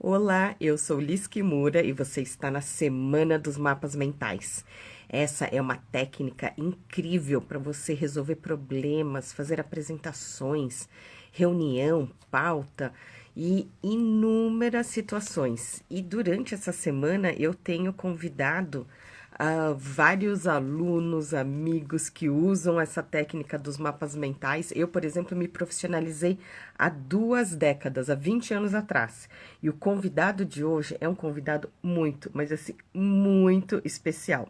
Olá, eu sou Liz Kimura e você está na Semana dos Mapas Mentais. Essa é uma técnica incrível para você resolver problemas, fazer apresentações, reunião, pauta e inúmeras situações. E durante essa semana eu tenho convidado vários alunos, amigos que usam essa técnica dos mapas mentais. Eu, por exemplo, me profissionalizei há 2 décadas, há 20 anos atrás. E o convidado de hoje é um convidado muito, mas assim, muito especial.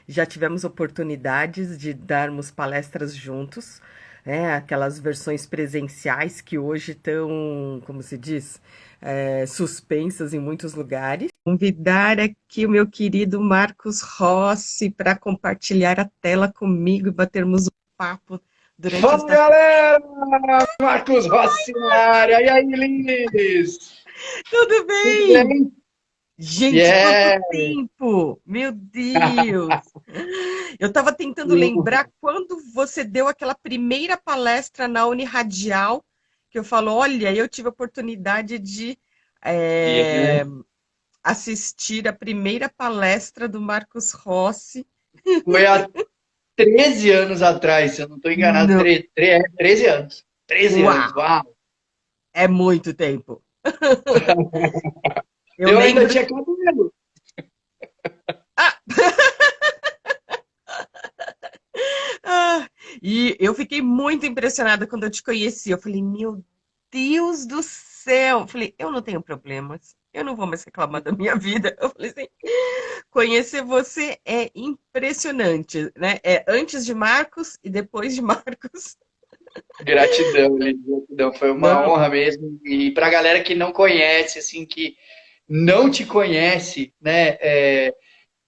Já tivemos oportunidades de darmos palestras juntos, aquelas versões presenciais que hoje estão, como se diz, suspensas em muitos lugares. Convidar aqui o meu querido Marcos Rossi para compartilhar a tela comigo e batermos um papo durante Fala, esta. galera! Marcos Rossi na área. E aí, Liz? Tudo Tudo bem? bem? Gente, quanto Yeah! tempo! Meu Deus! Eu estava tentando lembrar quando você deu aquela primeira palestra na Uniradial, que eu falo, olha, eu tive a oportunidade de Yeah. é, assistir a primeira palestra do Marcos Rossi. Foi há 13 anos atrás, se eu não estou enganado. No... 13 anos. 13 anos, Uau! uau! É muito tempo. Eu Eu ainda lembro. tinha cabelo. Ah! Ah, e eu fiquei muito impressionada quando eu te conheci. Eu falei, meu Deus do céu! Eu falei, eu não tenho problemas. Eu não vou mais reclamar da minha vida. Eu falei assim, conhecer você é impressionante, né? É antes de Marcos e depois de Marcos. Gratidão, Liz. Gratidão. Foi uma Não, honra mesmo. E para a galera que não conhece, assim, que não te conhece, né?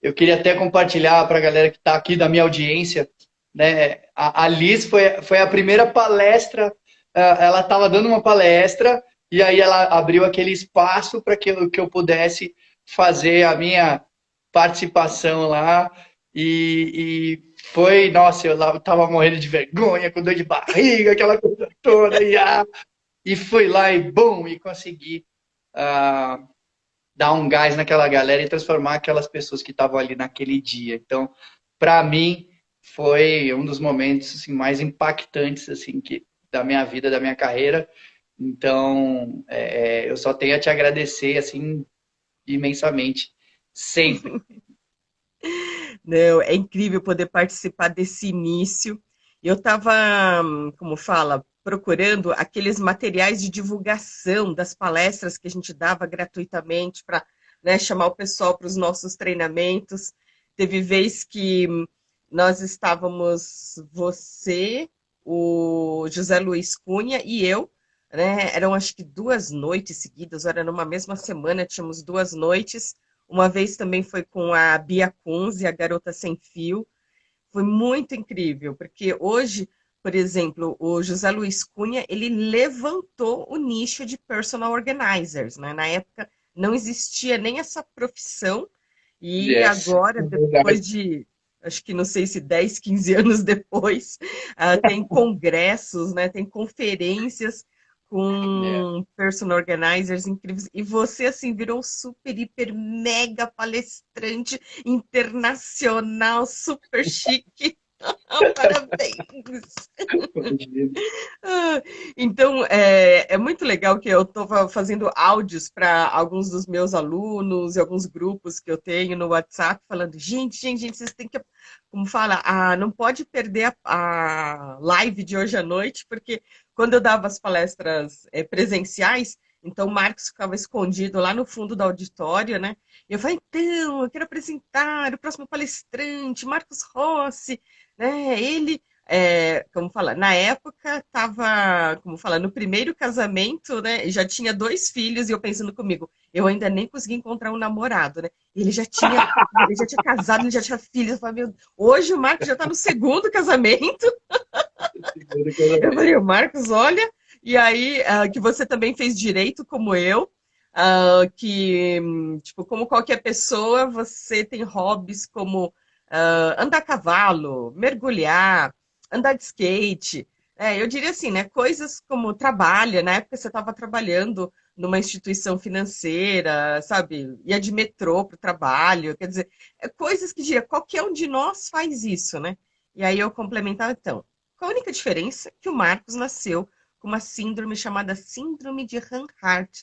Eu queria até compartilhar para a galera que está aqui da minha audiência, né? A Liz foi a primeira palestra, ela estava dando uma palestra e aí ela abriu aquele espaço para que eu pudesse fazer a minha participação lá foi, nossa, eu lá estava morrendo de vergonha, com dor de barriga, aquela coisa toda, e fui lá e bum, e consegui dar um gás naquela galera e transformar aquelas pessoas que estavam ali naquele dia. Então, para mim, foi um dos momentos assim, mais impactantes assim da minha vida, da minha carreira. Então, eu só tenho a te agradecer assim imensamente, sempre. não, é incrível poder participar desse início. Eu estava, como fala, procurando aqueles materiais de divulgação das palestras que a gente dava gratuitamente para, né, chamar o pessoal para os nossos treinamentos. Teve vez que nós estávamos, você, o José Luiz Cunha e eu, né? Eram acho que 2 noites seguidas, era numa mesma semana, tínhamos 2 noites. Uma vez também foi com a Bia Kunze, a Garota Sem Fio. Foi muito incrível, porque hoje, por exemplo, o José Luiz Cunha, ele levantou o nicho de personal organizers, né? Na época não existia nem essa profissão, e Yes, agora, é depois verdade. de, acho que não sei se 10, 15 anos depois, tem congressos, né? Tem conferências Yeah. com personal organizers incríveis. E você, assim, virou super, hiper, mega palestrante internacional, super chique. Parabéns! Ah, então, é muito legal que eu estou fazendo áudios para alguns dos meus alunos e alguns grupos que eu tenho no WhatsApp, falando, gente, vocês têm que, como fala, não pode perder a live de hoje à noite, porque quando eu dava as palestras presenciais, então o Marcos ficava escondido lá no fundo do auditório, né? E eu falei, então, eu quero apresentar o próximo palestrante, Marcos Rossi, né? Ele como falar, na época estava, como falar, no primeiro casamento, né? Já tinha 2 filhos e eu pensando comigo, eu ainda nem consegui encontrar um namorado, né? Ele já tinha casado, ele já tinha filhos. Eu falei, hoje o Marcos já está no segundo casamento. Eu falei, o Marcos, olha, e aí que você também fez direito como eu. Que, tipo, como qualquer pessoa, você tem hobbies como andar a cavalo, mergulhar, andar de skate. Eu diria assim, né? Coisas como trabalha, na época você estava trabalhando numa instituição financeira, sabe? Ia de metrô para o trabalho, quer dizer, coisas que diria, qualquer um de nós faz isso, né? E aí eu complementava, então, com a única diferença é que o Marcos nasceu com uma síndrome chamada Síndrome de Hanhart,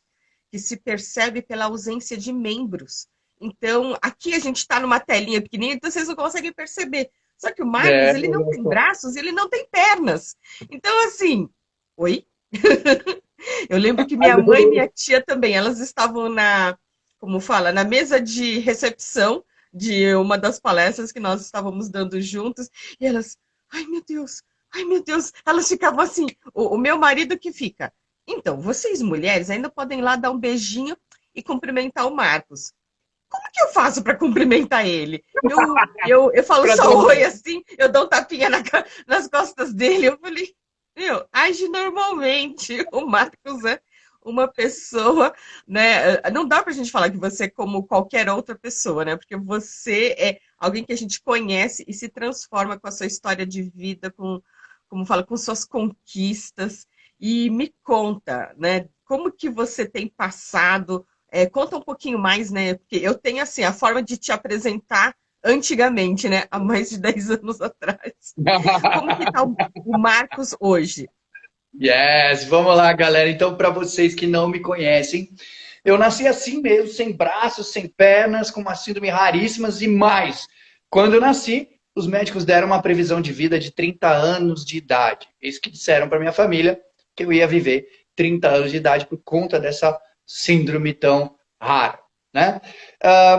que se percebe pela ausência de membros. Então, aqui a gente está numa telinha pequenininha, então vocês não conseguem perceber. Só que o Marcos, É, ele não olha tem só. braços, ele não tem pernas. Então, assim, oi? Eu lembro que minha mãe e minha tia também, elas estavam como fala, na mesa de recepção de uma das palestras que nós estávamos dando juntos, e elas, ai meu Deus, elas ficavam assim, o meu marido que fica, então, vocês mulheres ainda podem ir lá dar um beijinho e cumprimentar o Marcos. Como que eu faço para cumprimentar ele? Eu falo Pra só dar um... oi assim, eu dou um tapinha nas costas dele. Eu falei, age normalmente. O Marcos é uma pessoa, né? Não dá pra gente falar que você é como qualquer outra pessoa, né? Porque você é alguém que a gente conhece e se transforma com a sua história de vida, como fala, com suas conquistas. E me conta, né? Como que você tem passado conta um pouquinho mais, né? Porque eu tenho, assim, a forma de te apresentar antigamente, né? Há mais de 10 anos atrás. Como que tá o Marcos hoje? Yes, vamos lá, galera. Então, para vocês que não me conhecem, eu nasci assim mesmo, sem braços, sem pernas, com uma síndrome raríssimas e mais. Quando eu nasci, os médicos deram uma previsão de vida de 30 anos de idade. Eles que disseram para minha família que eu ia viver 30 anos de idade por conta dessa síndrome tão rara, né?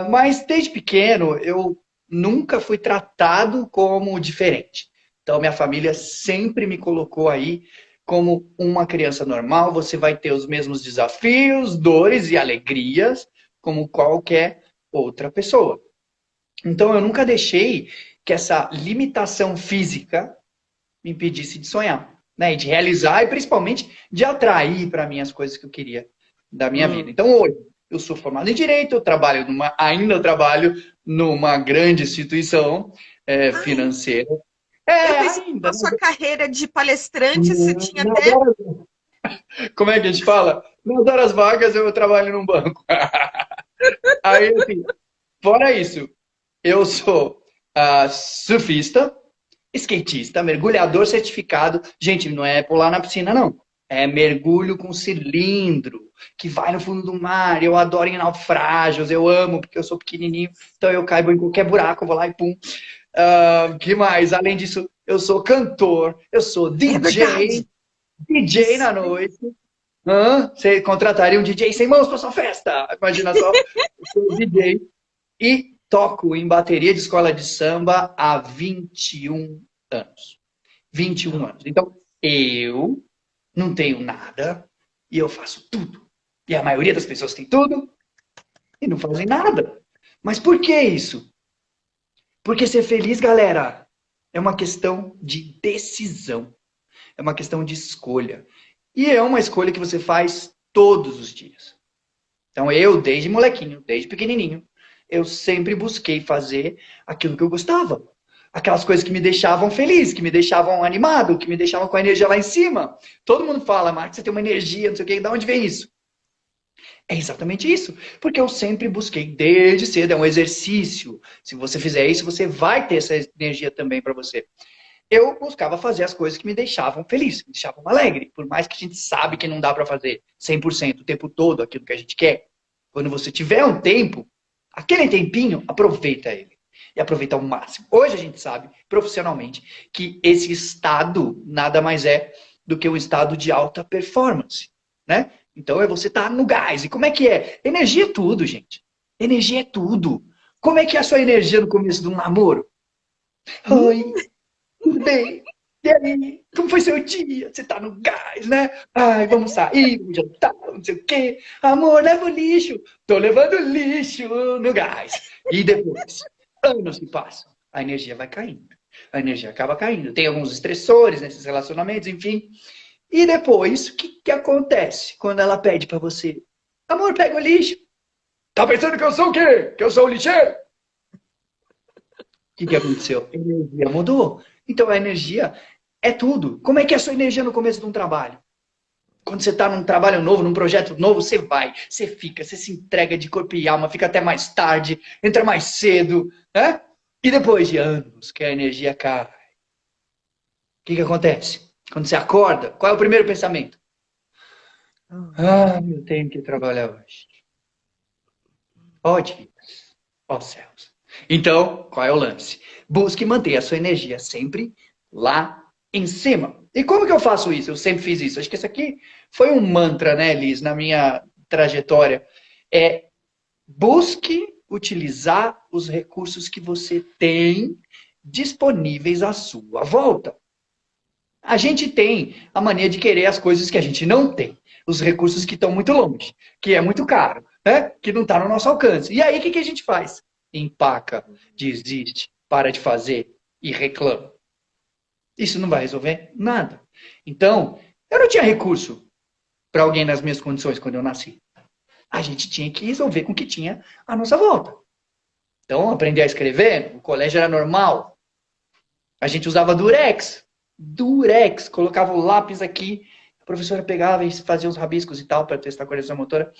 Mas desde pequeno eu nunca fui tratado como diferente. Então minha família sempre me colocou aí como uma criança normal. Você vai ter os mesmos desafios, dores e alegrias como qualquer outra pessoa. Então eu nunca deixei que essa limitação física me impedisse de sonhar, né? E de realizar e principalmente de atrair para mim as coisas que eu queria da minha vida. Hum. Então hoje eu sou formado em direito, ainda trabalho numa grande instituição Ai, financeira. eu pensei que com Ainda, a né? sua carreira de palestrante você tinha Nas até. horas, como é que a gente fala? Nas horas vagas eu trabalho num banco. Aí, assim, fora isso, eu sou surfista, skatista, mergulhador certificado. Gente, não é pular na piscina, não. É mergulho com cilindro, que vai no fundo do mar. Eu adoro em naufrágios, eu amo, porque eu sou pequenininho, então eu caibo em qualquer buraco, eu vou lá e pum. Que mais? Além disso, eu sou cantor, eu sou É verdade. DJ Isso. na noite. Você contrataria um DJ sem mãos para sua festa? Imagina só, eu sou DJ e toco em bateria de escola de samba há 21 anos. 21 anos. Então, eu não tenho nada e eu faço tudo. E a maioria das pessoas tem tudo e não fazem nada. Mas por que isso? Porque ser feliz, galera, é uma questão de decisão. É uma questão de escolha. E é uma escolha que você faz todos os dias. Então, eu, desde molequinho, desde pequenininho, eu sempre busquei fazer aquilo que eu gostava. Aquelas coisas que me deixavam feliz, que me deixavam animado, que me deixavam com a energia lá em cima. Todo mundo fala, Marcos, você tem uma energia, não sei o quê, de onde vem isso? É exatamente isso. Porque eu sempre busquei, desde cedo, é um exercício. Se você fizer isso, você vai ter essa energia também para você. Eu buscava fazer as coisas que me deixavam feliz, me deixavam alegre. Por mais que a gente sabe que não dá para fazer 100% o tempo todo aquilo que a gente quer. Quando você tiver um tempo, aquele tempinho, aproveita ele. E aproveita ao máximo. Hoje a gente sabe, profissionalmente, que esse estado nada mais é do que um estado de alta performance, né? Então é você estar no gás. E como é que é? Energia é tudo, gente. Energia é tudo. Como é que é a sua energia no começo de um namoro? Oi, Hum, tudo bem? E aí? Como foi seu dia? Você tá no gás, né? Ai, vamos sair, vamos jantar, não sei o quê. Amor, leva o lixo. Tô levando o lixo no gás. E depois, anos se passam, a energia vai caindo. A energia acaba caindo. Tem alguns estressores nesses relacionamentos, enfim. E depois, o que acontece quando ela pede pra você? Amor, pega o lixo. Tá pensando que eu sou o quê? Que eu sou o lixeiro? O que aconteceu? A energia mudou. Então a energia é tudo. Como é que é a sua energia no começo de um trabalho? Quando você está num trabalho novo, num projeto novo, você vai, você fica, você se entrega de corpo e alma, fica até mais tarde, entra mais cedo, né? E depois de anos que a energia cai, o que acontece? Quando você acorda, qual é o primeiro pensamento? Ah, eu tenho que trabalhar hoje. Ó dias, ó céus. Então, qual é o lance? Busque manter a sua energia sempre lá em cima. E como que eu faço isso? Eu sempre fiz isso. Acho que isso aqui foi um mantra, né, Liz, na minha trajetória. Busque utilizar os recursos que você tem disponíveis à sua volta. A gente tem a mania de querer as coisas que a gente não tem. Os recursos que estão muito longe, que é muito caro, né? Que não está no nosso alcance. E aí, o que a gente faz? Empaca, desiste, para de fazer e reclama. Isso não vai resolver nada. Então, eu não tinha recurso para alguém nas minhas condições quando eu nasci. A gente tinha que resolver com o que tinha à nossa volta. Então, aprender a escrever, o colégio era normal. A gente usava Durex. Durex. Colocava o lápis aqui, a professora pegava e fazia uns rabiscos e tal para testar a coordenação motora.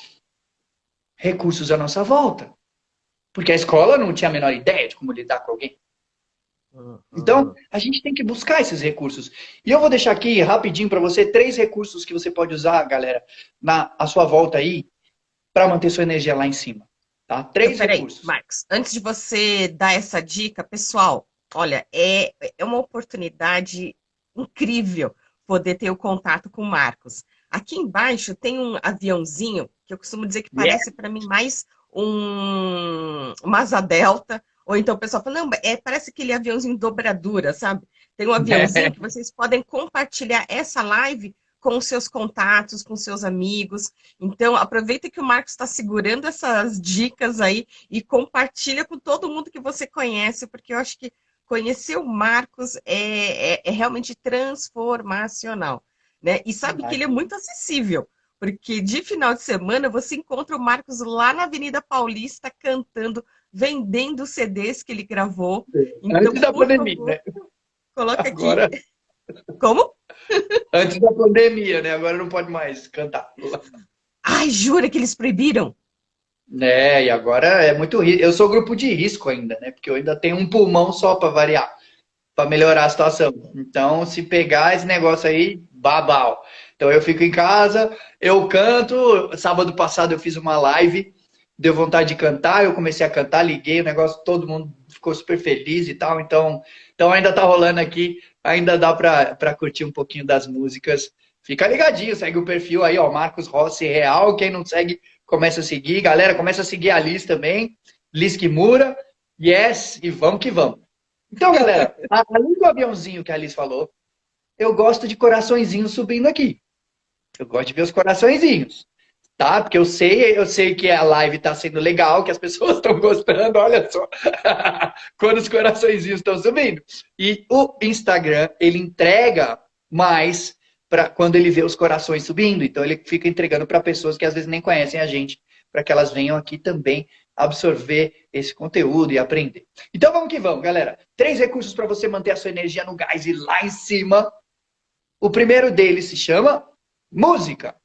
Recursos à nossa volta. Porque a escola não tinha a menor ideia de como lidar com alguém. Então, a gente tem que buscar esses recursos. E eu vou deixar aqui rapidinho para você 3 recursos que você pode usar, galera, à sua volta aí, para manter sua energia lá em cima. Tá? 3 recursos. Marcos, antes de você dar essa dica, pessoal, olha, é uma oportunidade incrível poder ter o contato com o Marcos. Aqui embaixo tem um aviãozinho que eu costumo dizer que parece para mim mais uma asa delta, ou então o pessoal fala, não, parece aquele aviãozinho dobradura, sabe? Tem um aviãozinho que vocês podem compartilhar essa live com os seus contatos, com seus amigos. Então, aproveita que o Marcos está segurando essas dicas aí e compartilha com todo mundo que você conhece, porque eu acho que conhecer o Marcos é realmente transformacional, né? E sabe que ele é muito acessível, porque de final de semana você encontra o Marcos lá na Avenida Paulista cantando, vendendo CDs que ele gravou. Então, antes da pandemia, favor, né? coloca Agora... aqui. Como? Antes da pandemia, né? Agora não pode mais cantar. Ai, jura que eles proibiram? É, e agora é muito risco. Eu sou grupo de risco ainda, né? Porque eu ainda tenho um pulmão só para variar, para melhorar a situação. Então, se pegar esse negócio aí, babau. Então, eu fico em casa, eu canto. Sábado passado eu fiz uma live, deu vontade de cantar, eu comecei a cantar, liguei o negócio, todo mundo ficou super feliz e tal. Então ainda tá rolando aqui, ainda dá para curtir um pouquinho das músicas. Fica ligadinho, segue o perfil aí, ó, Marcos Rossi Real. Quem não segue, começa a seguir. Galera, começa a seguir a Liz também. Liz Kimura. Yes, e vamos que vamos. Então, galera, além do aviãozinho que a Liz falou, eu gosto de coraçõezinhos subindo aqui. Eu gosto de ver os coraçõezinhos, tá? Porque eu sei que a live tá sendo legal, que as pessoas estão gostando, olha só. Quando os coraçõezinhos estão subindo. E o Instagram, ele entrega mais quando ele vê os corações subindo. Então, ele fica entregando para pessoas que às vezes nem conhecem a gente, para que elas venham aqui também absorver esse conteúdo e aprender. Então, vamos que vamos, galera. 3 recursos para você manter a sua energia no gás e lá em cima. O primeiro deles se chama música.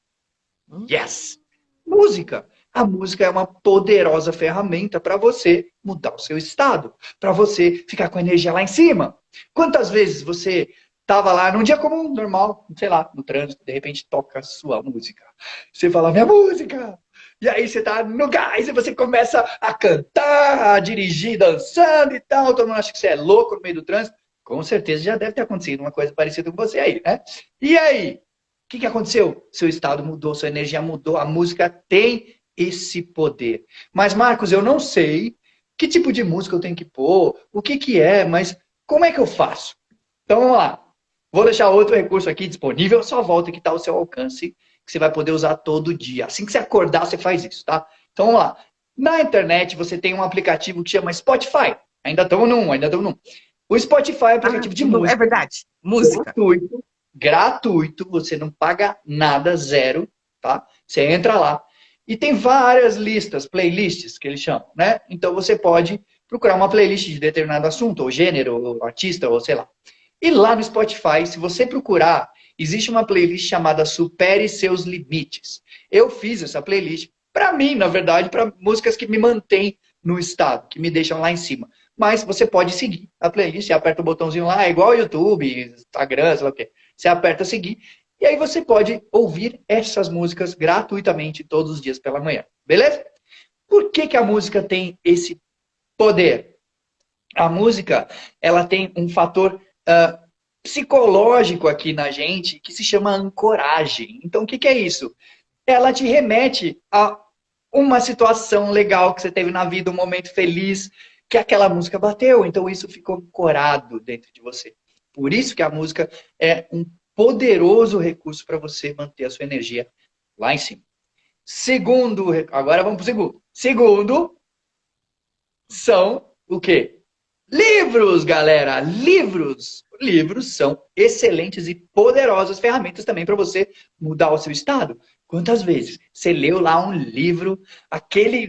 Yes! Música. A música é uma poderosa ferramenta para você mudar o seu estado, para você ficar com a energia lá em cima. Quantas vezes você estava lá num dia comum, normal, sei lá, no trânsito, de repente toca a sua música. Você fala, minha música! E aí você tá no gás e você começa a cantar, a dirigir, dançando e tal. Todo mundo acha que você é louco no meio do trânsito. Com certeza já deve ter acontecido uma coisa parecida com você aí, né? E aí? O que aconteceu? Seu estado mudou, sua energia mudou, a música tem esse poder. Mas, Marcos, eu não sei que tipo de música eu tenho que pôr, o que é, mas como é que eu faço? Então, vamos lá. Vou deixar outro recurso aqui disponível, só volta que está ao seu alcance, que você vai poder usar todo dia. Assim que você acordar, você faz isso, tá? Então, vamos lá. Na internet, você tem um aplicativo que chama Spotify. Ainda estamos num. O Spotify é um aplicativo de música. É verdade. Música. Gratuito, você não paga nada, zero, tá? Você entra lá e tem várias listas, playlists que eles chamam, né? Então você pode procurar uma playlist de determinado assunto, ou gênero, ou artista, ou sei lá. E lá no Spotify, se você procurar Existe uma playlist chamada Supere Seus Limites. Eu fiz essa playlist para mim, na verdade, para músicas que me mantêm no estado, que me deixam lá em cima. Mas você pode seguir a playlist, você aperta o botãozinho lá, é igual ao YouTube, Instagram, sei lá o quê. Você aperta seguir, e aí você pode ouvir essas músicas gratuitamente todos os dias pela manhã. Beleza? Por que, que a música tem esse poder? A música, ela tem um fator psicológico aqui na gente que se chama ancoragem. Então, o que, que é isso? Ela te remete a uma situação legal que você teve na vida, um momento feliz, que aquela música bateu. Então, isso ficou ancorado dentro de você. Por isso que a música é um poderoso recurso para você manter a sua energia lá em cima. Segundo, agora vamos para o segundo. Segundo, são o quê? Livros, galera! Livros! Livros são excelentes e poderosas ferramentas também para você mudar o seu estado. Quantas vezes você leu lá um livro, aquele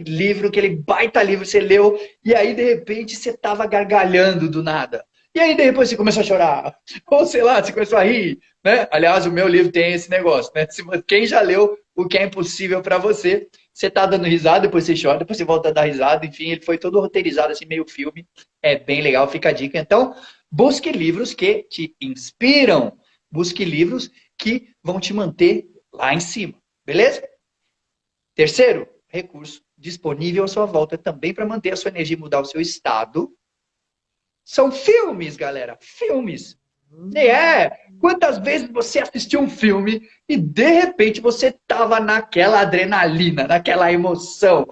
baita livro você leu, e aí de repente você estava gargalhando do nada. E aí depois você começou a chorar. Ou sei lá, você começou a rir. Né? Aliás, o meu livro tem esse negócio. Né? Quem já leu O que é Impossível para Você, você tá dando risada, depois você chora, depois você volta a dar risada. Enfim, ele foi todo roteirizado, assim, meio filme. É bem legal, fica a dica. Então, busque livros que te inspiram. Busque livros que vão te manter lá em cima. Beleza? Terceiro, recurso disponível à sua volta também para manter a sua energia e mudar o seu estado. São filmes, galera. Filmes. Quantas vezes você assistiu um filme e de repente você tava naquela adrenalina, naquela emoção?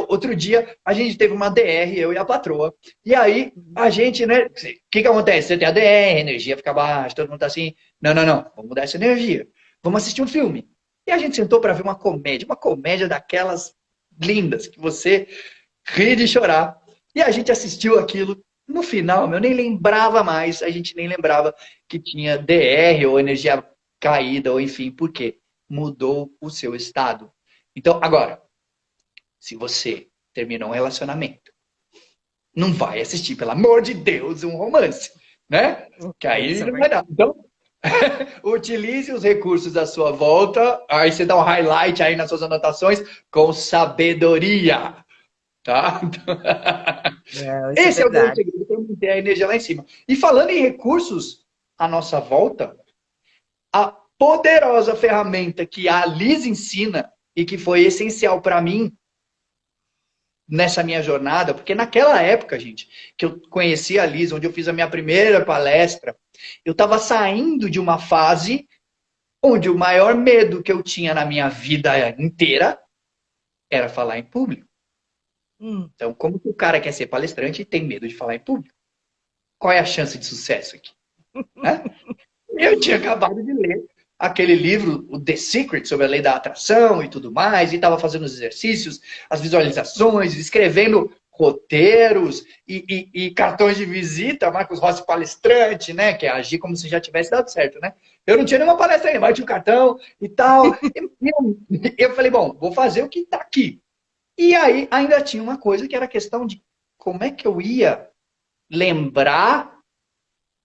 Outro dia a gente teve uma DR, eu e a patroa, e aí a gente, né? O que acontece? Você tem a DR, a energia fica baixa, todo mundo tá assim. Não, não, não, vamos mudar essa energia. Vamos assistir um filme. E a gente sentou para ver uma comédia daquelas lindas que você ri de chorar. E a gente assistiu aquilo. No final, eu nem lembrava mais, a gente nem lembrava que tinha DR ou energia caída, ou enfim, por quê? Mudou o seu estado. Então, agora, se você terminou um relacionamento, não vai assistir, pelo amor de Deus, um romance, né? Que aí não vai dar. Então, utilize os recursos à sua volta, aí você dá um highlight aí nas suas anotações com sabedoria. Tá? Isso é Esse é o grande verdade. segredo para manter a energia lá em cima. E falando em recursos à nossa volta, a poderosa ferramenta que a Liz ensina e que foi essencial para mim nessa minha jornada, porque naquela época, gente, que eu conheci a Liz, onde eu fiz a minha primeira palestra, eu estava saindo de uma fase onde o maior medo que eu tinha na minha vida inteira era falar em público. Então, como que o cara quer ser palestrante e tem medo de falar em público? Qual é a chance de sucesso aqui? Né? Eu tinha acabado de ler aquele livro, o The Secret, sobre a lei da atração e tudo mais, e estava fazendo os exercícios, as visualizações, escrevendo roteiros e cartões de visita, Marcos Rossi palestrante, né? Que é agir como se já tivesse dado certo, né? Eu não tinha nenhuma palestra ainda, mas tinha um cartão e tal. Eu falei, bom, vou fazer o que está aqui. E aí ainda tinha uma coisa que era a questão de como é que eu ia lembrar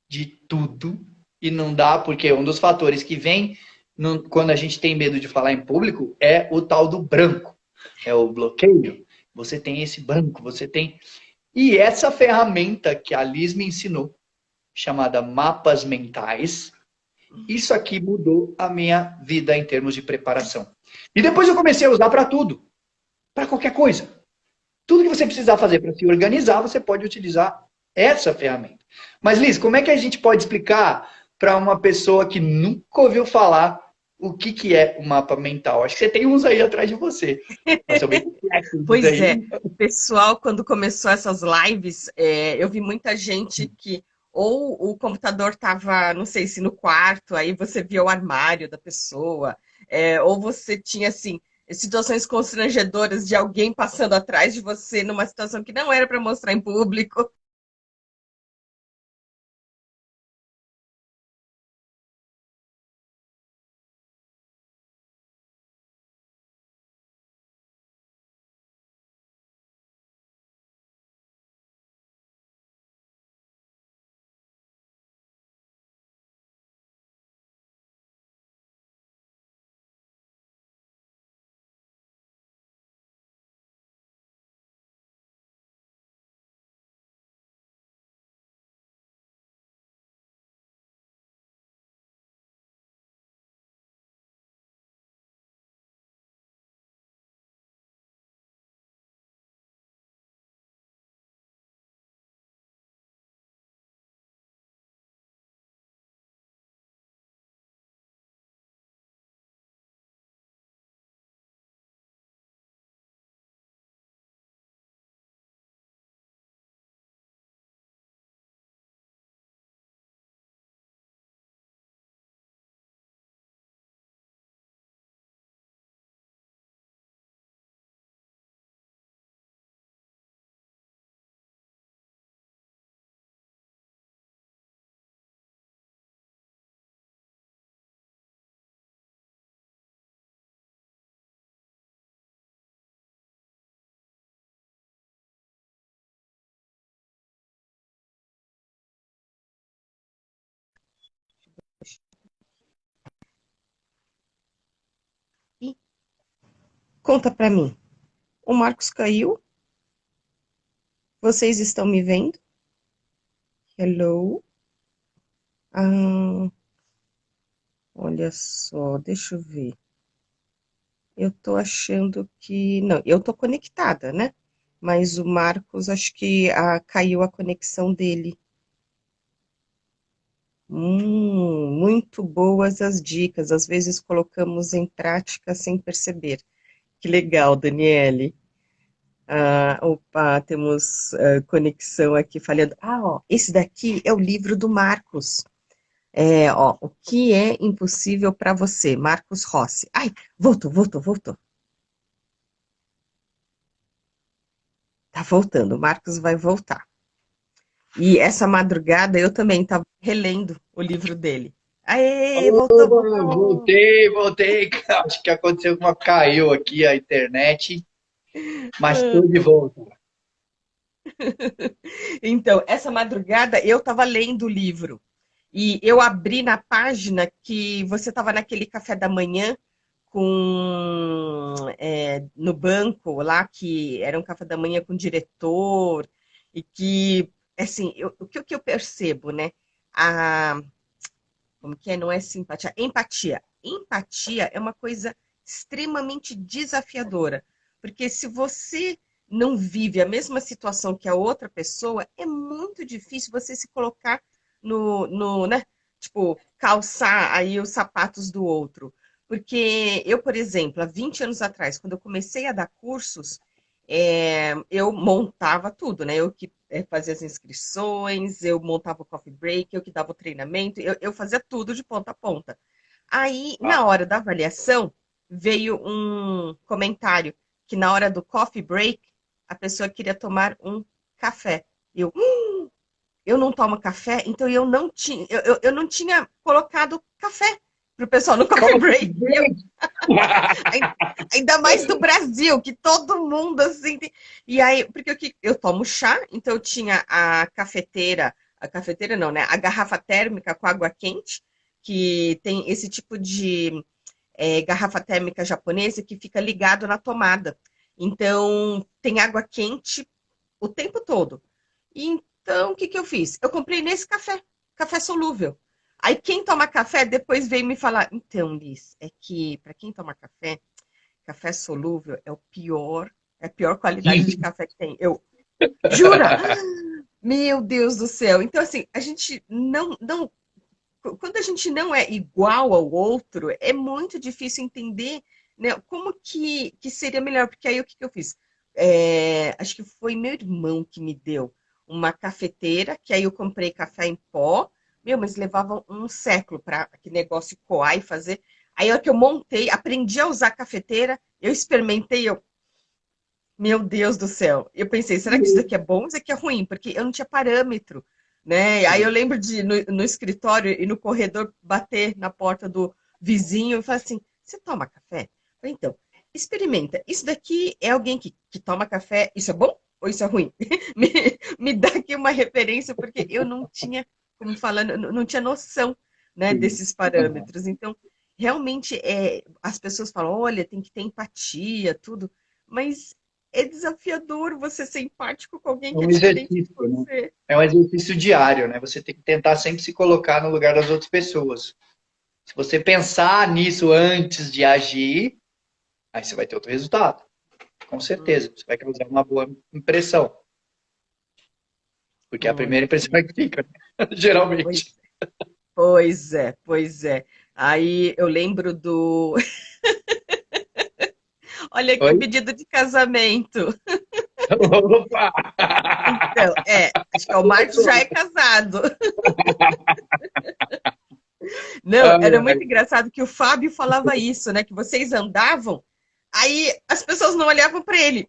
de tudo e não dá, porque um dos fatores que vem quando a gente tem medo de falar em público é o tal do branco, é o bloqueio. Você tem esse branco, você tem. E essa ferramenta que a Liz me ensinou, chamada mapas mentais, isso aqui mudou a minha vida em termos de preparação. E depois eu comecei a usar para tudo, para qualquer coisa. Tudo que você precisar fazer para se organizar, você pode utilizar essa ferramenta. Mas, Liz, como é que a gente pode explicar para uma pessoa que nunca ouviu falar o que, que é o mapa mental? Acho que você tem uns aí atrás de você. Mas são bem complexos Pois é, aí. o pessoal, quando começou essas lives, eu vi muita gente que ou o computador estava, não sei se no quarto, aí você via o armário da pessoa, ou você tinha, assim, situações constrangedoras de alguém passando atrás de você numa situação que não era para mostrar em público. Conta pra mim. O Marcos caiu? Vocês estão me vendo? Hello? Ah, olha só, deixa eu ver. Eu tô achando que. Não, eu tô conectada, né? Mas o Marcos, acho que caiu a conexão dele. Muito boas as dicas. Às vezes colocamos em prática sem perceber. Que legal, Daniele. Ah, opa, temos conexão aqui falhando. Ah, ó, esse daqui é o livro do Marcos. É, ó, O que é impossível para você, Marcos Rossi. Ai, voltou. Tá voltando, o Marcos vai voltar. E essa madrugada eu também estava relendo o livro dele. Aê, voltou! Voltei. Acho que aconteceu alguma, caiu aqui a internet, mas estou de volta. Então, essa madrugada eu estava lendo o livro e eu abri na página que você estava naquele café da manhã no banco lá, que era um café da manhã com o diretor, e que, assim, o que eu percebo, né? A, como que é? Não é simpatia, empatia. Empatia é uma coisa extremamente desafiadora, porque se você não vive a mesma situação que a outra pessoa, é muito difícil você se colocar né? Tipo, calçar aí os sapatos do outro. Porque eu, por exemplo, há 20 anos atrás, quando eu comecei a dar cursos, eu montava tudo, né? Eu que fazia as inscrições, eu montava o coffee break, eu que dava o treinamento, eu fazia tudo de ponta a ponta. Aí, Ah, na hora da avaliação, veio um comentário que na hora do coffee break, a pessoa queria tomar um café. Eu, eu não tomo café, então eu não tinha colocado café pro pessoal no coffee break. Ainda mais do Brasil, que todo mundo assim. E aí, porque eu tomo chá, então eu tinha a cafeteira não, né? A garrafa térmica com água quente, que tem esse tipo de garrafa térmica japonesa que fica ligado na tomada. Então, tem água quente o tempo todo. Então, o que que eu fiz? Eu comprei nesse café solúvel. Aí, quem toma café depois veio me falar: então, Liz, é que para quem toma café, café solúvel é a pior qualidade de café que tem. Eu, jura? Meu Deus do céu. Então, assim, a gente não quando a gente não é igual ao outro, é muito difícil entender, né, como que seria melhor. Porque aí o que eu fiz? Acho que foi meu irmão que me deu uma cafeteira, que aí eu comprei café em pó. Meu, mas levava um século para aquele negócio coar e fazer. Aí a hora que eu montei, aprendi a usar a cafeteira, eu experimentei, meu Deus do céu. Eu pensei, será que isso daqui é bom ou isso daqui é ruim? Porque eu não tinha parâmetro, né? Aí eu lembro de, no escritório e no corredor, bater na porta do vizinho e falar assim, você toma café? Eu falei, então, experimenta. Isso daqui é alguém que toma café, isso é bom ou isso é ruim? Me, me dá aqui uma referência, porque eu não tinha, como falando, não tinha noção, né, desses parâmetros. Então, realmente, as pessoas falam, olha, tem que ter empatia, tudo, mas é desafiador você ser empático com alguém é que é um diferente de exercício, né? você. É um exercício diário, né? Você tem que tentar sempre se colocar no lugar das outras pessoas. Se você pensar nisso antes de agir, aí você vai ter outro resultado. Com Hum, certeza. Você vai causar uma boa impressão. Porque é a primeira muito impressão bem. é que fica, né? Pois, Geralmente. pois é. Aí eu lembro do. Olha aqui o Oi? pedido de casamento. Opa! Então, acho que o Marcos já é casado. Não, Ai, era muito ai. engraçado que o Fábio falava isso, né? Que vocês andavam, aí as pessoas não olhavam para ele.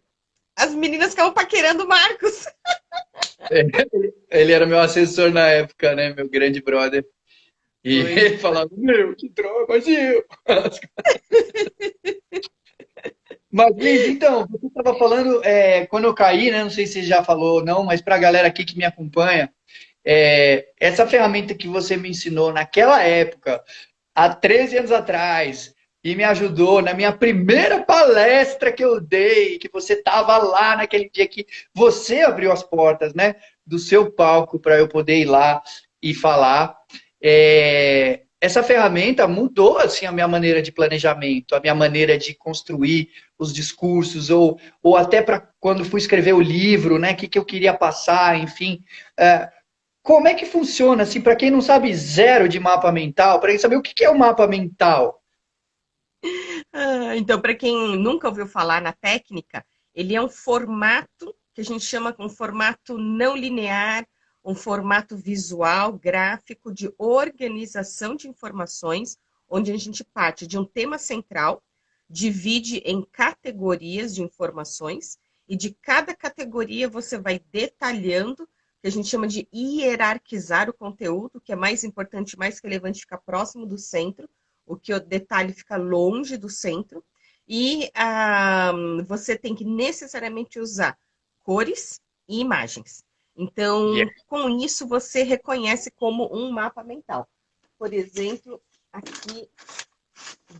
As meninas ficavam paquerando o Marcos. Ele era meu assessor na época, né? Meu grande brother. E Pois ele falava, meu, que droga, mas eu. Mas, Liz, então, você estava falando, quando eu caí, né? Não sei se você já falou ou não, mas para a galera aqui que me acompanha, essa ferramenta que você me ensinou naquela época, há 13 anos atrás, e me ajudou na minha primeira palestra que eu dei, que você estava lá naquele dia que você abriu as portas, né, do seu palco para eu poder ir lá e falar. Essa ferramenta mudou assim a minha maneira de planejamento, a minha maneira de construir os discursos, ou até para quando fui escrever o livro, né, o que eu queria passar, enfim. Como é que funciona, assim, para quem não sabe zero de mapa mental, para quem saber o que é o mapa mental? Então, para quem nunca ouviu falar na técnica, ele é um formato que a gente chama um formato não linear, um formato visual, gráfico de organização de informações, onde a gente parte de um tema central, divide em categorias de informações, e de cada categoria você vai detalhando, que a gente chama de hierarquizar o conteúdo, que é mais importante, mais relevante ficar próximo do centro, o que o detalhe fica longe do centro, e você tem que necessariamente usar cores e imagens. Então, com isso, você reconhece como um mapa mental. Por exemplo, aqui,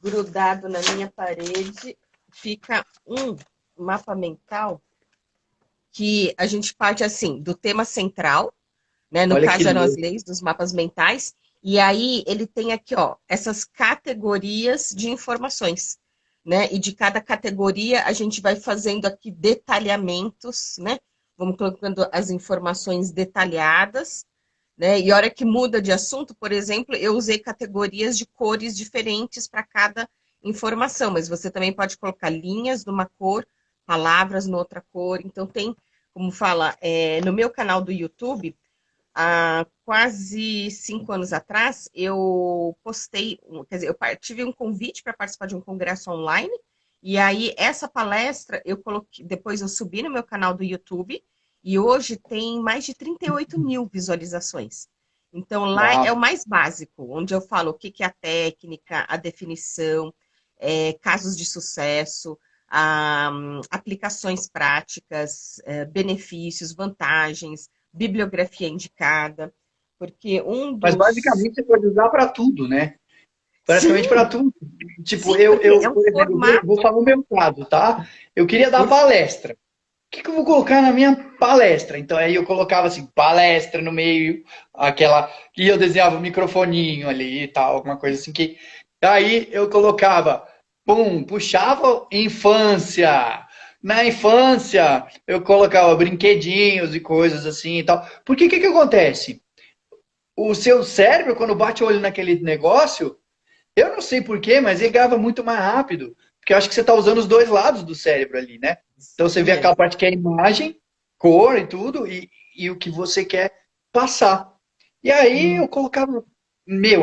grudado na minha parede, fica um mapa mental que a gente parte assim, do tema central, né? No Olha que caso eram as louco. leis dos mapas mentais, e aí ele tem aqui, ó, essas categorias de informações, né? E de cada categoria a gente vai fazendo aqui detalhamentos, né? Vamos colocando as informações detalhadas, né? E a hora que muda de assunto, por exemplo, eu usei categorias de cores diferentes para cada informação, mas você também pode colocar linhas numa cor, palavras noutra cor. Então tem, como fala, no meu canal do YouTube, há quase 5 anos atrás, eu postei, quer dizer, eu tive um convite para participar de um congresso online, e aí essa palestra eu coloquei, depois eu subi no meu canal do YouTube, e hoje tem mais de 38 mil visualizações. Então lá é o Uau. mais básico, onde eu falo o que é a técnica, a definição, casos de sucesso, aplicações práticas, benefícios, vantagens, bibliografia indicada, porque um Mas dos... basicamente você pode usar para tudo, né? Praticamente para Sim, tudo. Tipo, sim, porque é um por exemplo, vou formato, falar o meu caso, tá? Eu queria dar por... palestra. O que eu vou colocar na minha palestra? Então aí eu colocava assim, palestra no meio, aquela. E eu desenhava um microfoninho ali e tal, alguma coisa assim que. Aí eu colocava, pum, puxava infância. Na infância, eu colocava brinquedinhos e coisas assim e tal. Porque o que acontece? O seu cérebro, quando bate o olho naquele negócio, eu não sei porquê, mas ele grava muito mais rápido. Porque eu acho que você está usando os dois lados do cérebro ali, né? Então você isso vê aquela mesmo. parte que é imagem, cor e tudo, e o que você quer passar. E aí eu colocava,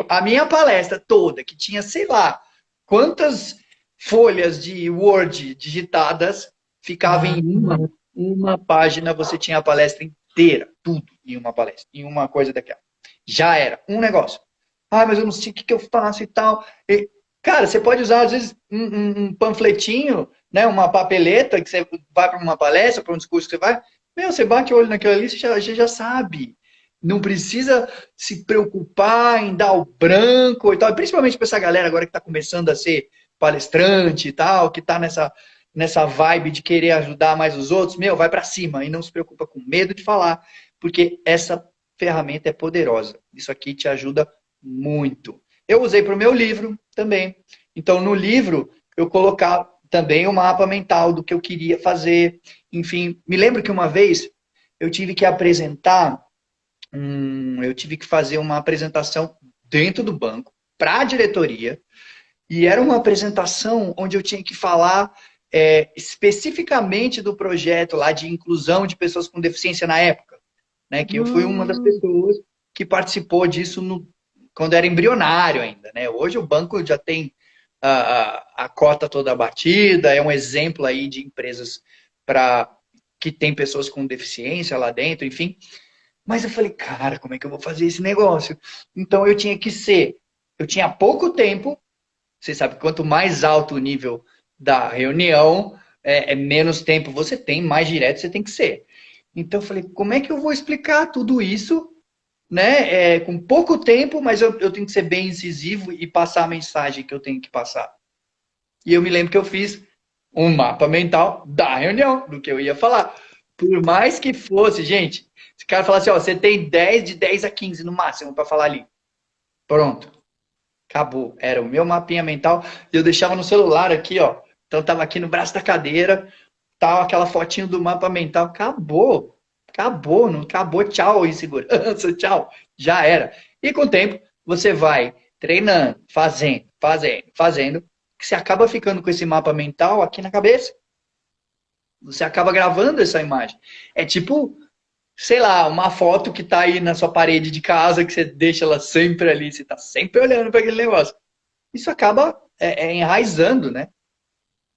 a minha palestra toda, que tinha, sei lá, quantas folhas de Word digitadas, ficava em uma página, você tinha a palestra inteira, tudo em uma palestra, em uma coisa daquela. Já era, um negócio. Ah, mas eu não sei o que eu faço e tal. Cara, você pode usar, às vezes, um panfletinho, né, uma papeleta, que você vai para uma palestra, para um discurso que você vai. Meu, você bate o olho naquilo ali, você já sabe. Não precisa se preocupar em dar o branco e tal. Principalmente para essa galera agora que está começando a ser palestrante e tal, que está nessa vibe de querer ajudar mais os outros. Meu, vai para cima e não se preocupa com medo de falar, porque essa ferramenta é poderosa. Isso aqui te ajuda muito. Eu usei para o meu livro também. Então, no livro, eu colocar também o mapa mental do que eu queria fazer. Enfim, me lembro que uma vez eu tive que apresentar, eu tive que fazer uma apresentação dentro do banco para a diretoria. E era uma apresentação onde eu tinha que falar especificamente do projeto lá de inclusão de pessoas com deficiência na época, né? Que eu fui uma das Hum, pessoas que participou disso quando era embrionário ainda, né? Hoje o banco já tem a cota toda batida, é um exemplo aí de empresas que tem pessoas com deficiência lá dentro, enfim. Mas eu falei, cara, como é que eu vou fazer esse negócio? Então eu tinha pouco tempo, você sabe, quanto mais alto o nível da reunião, menos tempo você tem, mais direto você tem que ser. Então eu falei, como é que eu vou explicar tudo isso, né? Com pouco tempo, mas eu tenho que ser bem incisivo e passar a mensagem que eu tenho que passar. E eu me lembro que eu fiz um mapa mental da reunião, do que eu ia falar. Por mais que fosse, gente, se o cara falasse, ó, você tem 10 de 10 a 15 no máximo para falar ali. Pronto. Acabou. Era o meu mapinha mental. E eu deixava no celular aqui, ó. Então eu tava aqui no braço da cadeira, tal, aquela fotinho do mapa mental. Acabou. Acabou, não acabou. Tchau, insegurança, tchau. Já era. E com o tempo, você vai treinando, fazendo, que você acaba ficando com esse mapa mental aqui na cabeça. Você acaba gravando essa imagem. É tipo, sei lá, uma foto que tá aí na sua parede de casa, que você deixa ela sempre ali, você tá sempre olhando para aquele negócio. Isso acaba enraizando, né?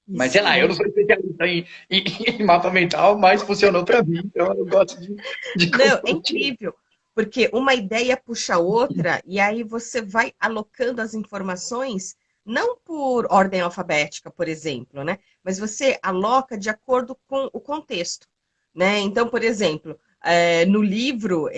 Mas sei Isso lá, eu não mesmo. sou especialista em mapa mental, mas funcionou para mim, então eu gosto de Não, é compartilhar. incrível, porque uma ideia puxa outra, e aí você vai alocando as informações, não por ordem alfabética, por exemplo, né? Mas você aloca de acordo com o contexto, né? Então, por exemplo, no livro,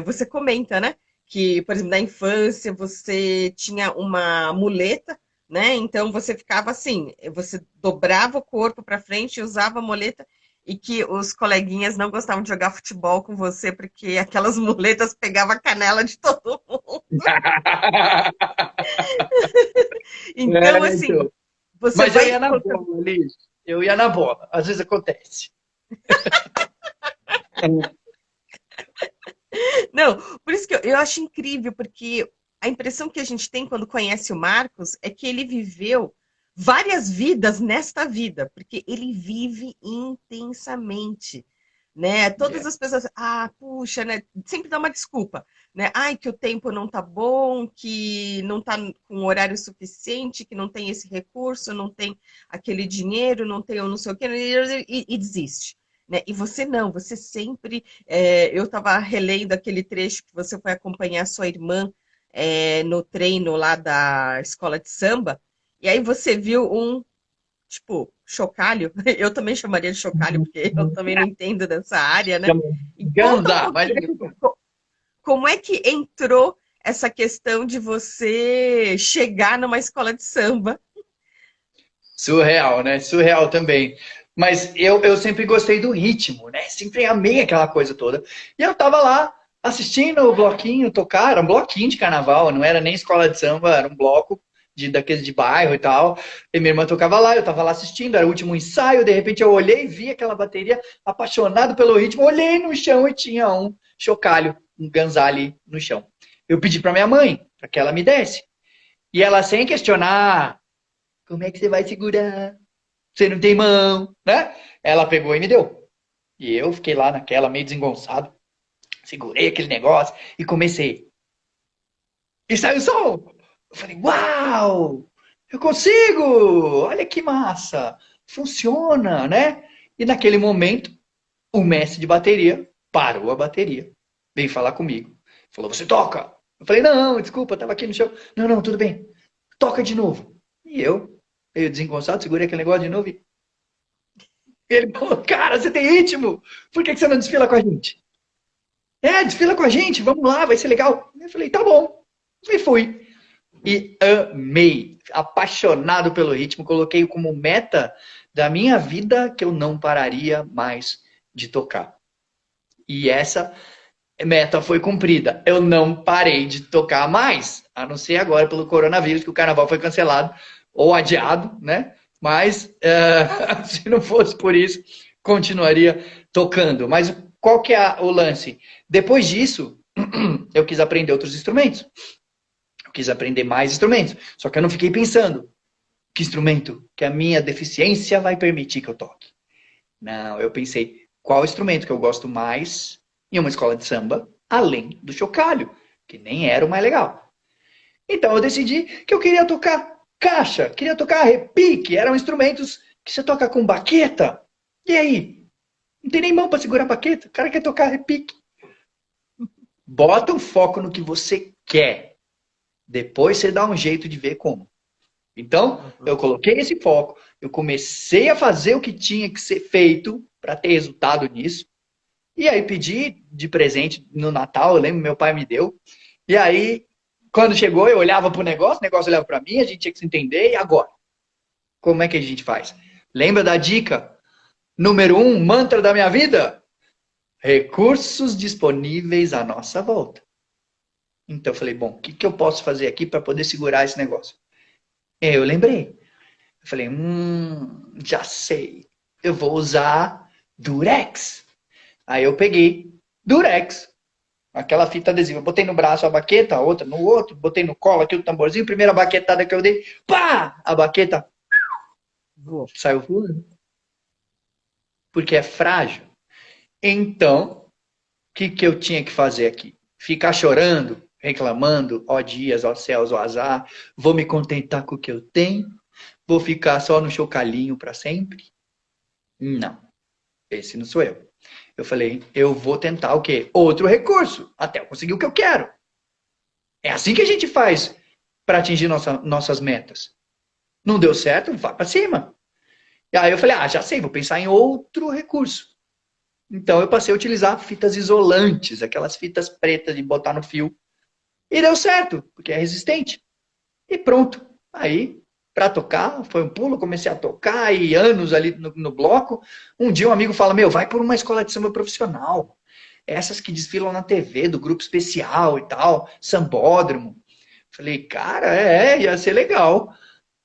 você comenta, né? Que, por exemplo, na infância você tinha uma muleta, né? Então você ficava assim, você dobrava o corpo para frente e usava a muleta e que os coleguinhas não gostavam de jogar futebol com você porque aquelas muletas pegavam a canela de todo mundo. Então, É, assim, então. você Mas eu vai ia na colocando. bola, Liz. Eu ia na bola. Às vezes acontece. Não, por isso que eu acho incrível, porque a impressão que a gente tem quando conhece o Marcos é que ele viveu várias vidas nesta vida, porque ele vive intensamente. Né? Todas É. as pessoas, puxa, né? Sempre dá uma desculpa, né? Ai, que o tempo não tá bom, que não tá com horário suficiente, que não tem esse recurso, não tem aquele dinheiro, não tem o não sei o quê, e desiste. Né? E você não, você sempre. Eu estava relendo aquele trecho que você foi acompanhar sua irmã no treino lá da escola de samba, e aí você viu um tipo, chocalho, eu também chamaria de chocalho, porque eu também não entendo dessa área, né? Chama E conta um Ganzá, mas pouquinho, como é que entrou essa questão de você chegar numa escola de samba? surreal, né? Surreal também. Mas eu sempre gostei do ritmo, né? Sempre amei aquela coisa toda. E eu tava lá assistindo o bloquinho tocar, era um bloquinho de carnaval, não era nem escola de samba, era um bloco daqueles de bairro e tal. E minha irmã tocava lá, eu tava lá assistindo, era o último ensaio, de repente eu olhei, vi aquela bateria, apaixonado pelo ritmo, olhei no chão e tinha um chocalho, um ganzá ali no chão. Eu pedi pra minha mãe, para que ela me desse. E ela, sem questionar, como é que você vai segurar? Você não tem mão, né? Ela pegou e me deu. E eu fiquei lá naquela, meio desengonçado. Segurei aquele negócio e comecei. E saiu o som! Eu falei, uau! Eu consigo! Olha que massa! Funciona, né? E naquele momento, o mestre de bateria parou a bateria. Veio falar comigo. Falou, você toca? Eu falei, não, desculpa, estava aqui no chão. Não, não, tudo bem. Toca de novo. E eu, meio desengonçado, segurei aquele negócio de novo e ele falou, cara, você tem ritmo, por que você não desfila com a gente? Desfila com a gente, vamos lá, vai ser legal. Eu falei, tá bom. E fui. E amei, apaixonado pelo ritmo, coloquei como meta da minha vida que eu não pararia mais de tocar. E essa meta foi cumprida. Eu não parei de tocar mais, a não ser agora pelo coronavírus, que o carnaval foi cancelado ou adiado, né? Mas se não fosse por isso, continuaria tocando. Mas qual que é o lance? Depois disso, eu quis aprender outros instrumentos. Eu quis aprender mais instrumentos. Só que eu não fiquei pensando, que instrumento que a minha deficiência vai permitir que eu toque. Não, eu pensei, qual instrumento que eu gosto mais em uma escola de samba, além do chocalho, que nem era o mais legal. Então eu decidi que eu queria tocar caixa, queria tocar repique, eram instrumentos que você toca com baqueta. E aí? Não tem nem mão para segurar a baqueta, o cara quer tocar repique. Bota um foco no que você quer. Depois você dá um jeito de ver como. Então, eu coloquei esse foco, eu comecei a fazer o que tinha que ser feito para ter resultado nisso. E aí pedi de presente no Natal, eu lembro, meu pai me deu. E aí, quando chegou, eu olhava pro negócio, o negócio olhava para mim, a gente tinha que se entender, e agora? como é que a gente faz? Lembra da dica? Número 1, mantra da minha vida? Recursos disponíveis à nossa volta. Então eu falei, bom, o que, que eu posso fazer aqui para poder segurar esse negócio? Eu lembrei. Eu falei, já sei. Eu vou usar Durex. Aí eu peguei Durex, aquela fita adesiva. Botei no braço a baqueta, a outra no outro. Botei no colo aqui o tamborzinho. Primeira baquetada que eu dei, pá! A baqueta saiu voando. Porque é frágil. Então, o que, que eu tinha que fazer aqui? Ficar chorando, reclamando, ó dias, ó céus, ó azar. Vou me contentar com o que eu tenho? Vou ficar só no chocalhinho para sempre? Não, esse não sou eu. Eu falei, eu vou tentar o quê? Outro recurso, até eu conseguir o que eu quero. É assim que a gente faz para atingir nossas metas. Não deu certo? Vai para cima. E aí eu falei, já sei, vou pensar em outro recurso. Então eu passei a utilizar fitas isolantes, aquelas fitas pretas de botar no fio. E deu certo, porque é resistente. E pronto. Aí, para tocar, foi um pulo, comecei a tocar e anos ali no bloco. Um dia um amigo fala, vai por uma escola de samba profissional. Essas que desfilam na TV, do grupo especial e tal, sambódromo. Falei, cara, ia ser legal.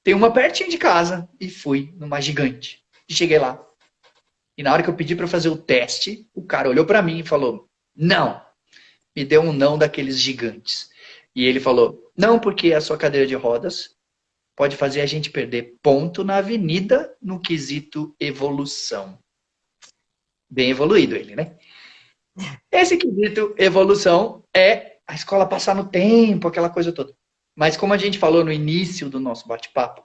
Tem uma pertinho de casa. E fui numa gigante. E cheguei lá. E na hora que eu pedi para fazer o teste, o cara olhou para mim e falou, não. Me deu um não daqueles gigantes. E ele falou, não, porque a sua cadeira de rodas pode fazer a gente perder ponto na avenida no quesito evolução. Bem evoluído ele, né? Esse quesito evolução é a escola passar no tempo, aquela coisa toda. Mas como a gente falou no início do nosso bate-papo,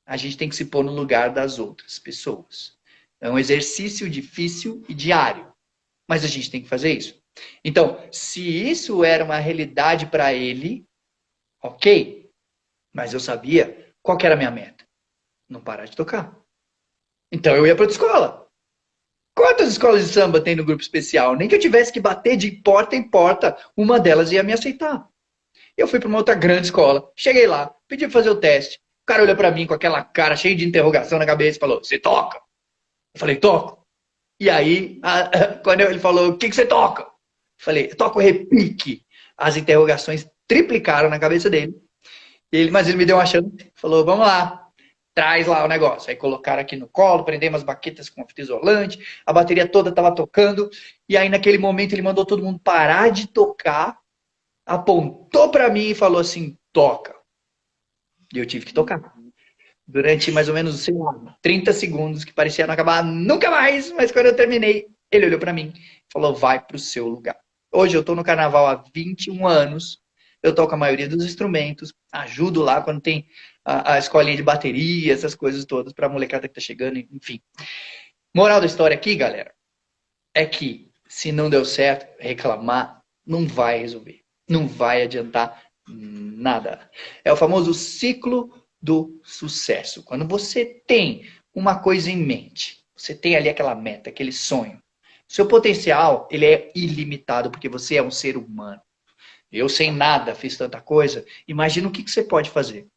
a gente tem que se pôr no lugar das outras pessoas. É um exercício difícil e diário. Mas a gente tem que fazer isso. Então, se isso era uma realidade para ele, ok. Mas eu sabia qual que era a minha meta. Não parar de tocar. Então eu ia para outra escola. Quantas escolas de samba tem no grupo especial? Nem que eu tivesse que bater de porta em porta, uma delas ia me aceitar. Eu fui para uma outra grande escola. Cheguei lá, pedi para fazer o teste. O cara olhou para mim com aquela cara cheia de interrogação na cabeça e falou, você toca? Eu falei, toco. E aí, quando ele falou, o que você toca? Eu falei, eu toco repique. As interrogações triplicaram na cabeça dele. Mas ele me deu uma chance, falou, vamos lá, traz lá o negócio. Aí colocaram aqui no colo, prendemos as baquetas com fita isolante, a bateria toda estava tocando, e aí naquele momento ele mandou todo mundo parar de tocar, apontou para mim e falou assim, toca. E eu tive que tocar. Durante mais ou menos, sei lá, 30 segundos, que parecia não acabar nunca mais, mas quando eu terminei, ele olhou para mim e falou, vai pro seu lugar. Hoje eu estou no carnaval há 21 anos, eu toco a maioria dos instrumentos, ajudo lá quando tem a escolinha de bateria, essas coisas todas, para a molecada que tá chegando, enfim. Moral da história aqui, galera, é que se não deu certo, reclamar não vai resolver. Não vai adiantar nada. É o famoso ciclo do sucesso. Quando você tem uma coisa em mente, você tem ali aquela meta, aquele sonho, seu potencial, ele é ilimitado, porque você é um ser humano. Eu sem nada fiz tanta coisa. Imagina o que você pode fazer.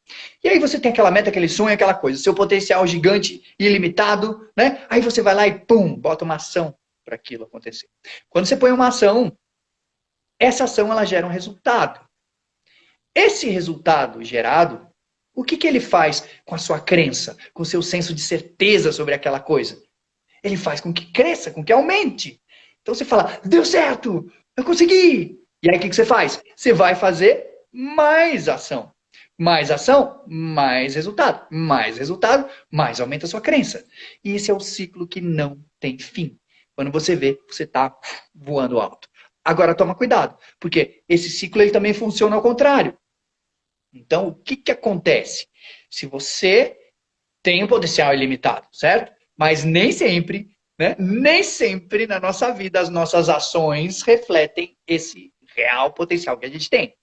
E aí você tem aquela meta, aquele sonho, aquela coisa. Seu potencial gigante, ilimitado, né? Aí você vai lá e pum, bota uma ação para aquilo acontecer. Quando você põe uma ação, essa ação ela gera um resultado. Esse resultado gerado, o que, que ele faz com a sua crença, com o seu senso de certeza sobre aquela coisa? Ele faz com que cresça, com que aumente. Então você fala, deu certo, eu consegui. E aí o que você faz? Você vai fazer mais ação. Mais ação, mais resultado. Mais resultado, mais aumenta a sua crença. E esse é o ciclo que não tem fim. Quando você vê, você está voando alto. Agora toma cuidado, porque esse ciclo ele também funciona ao contrário. Então, o que, que acontece? Se você tem um potencial ilimitado, certo? Mas nem sempre, né? Nem sempre na nossa vida as nossas ações refletem esse real potencial que a gente tem.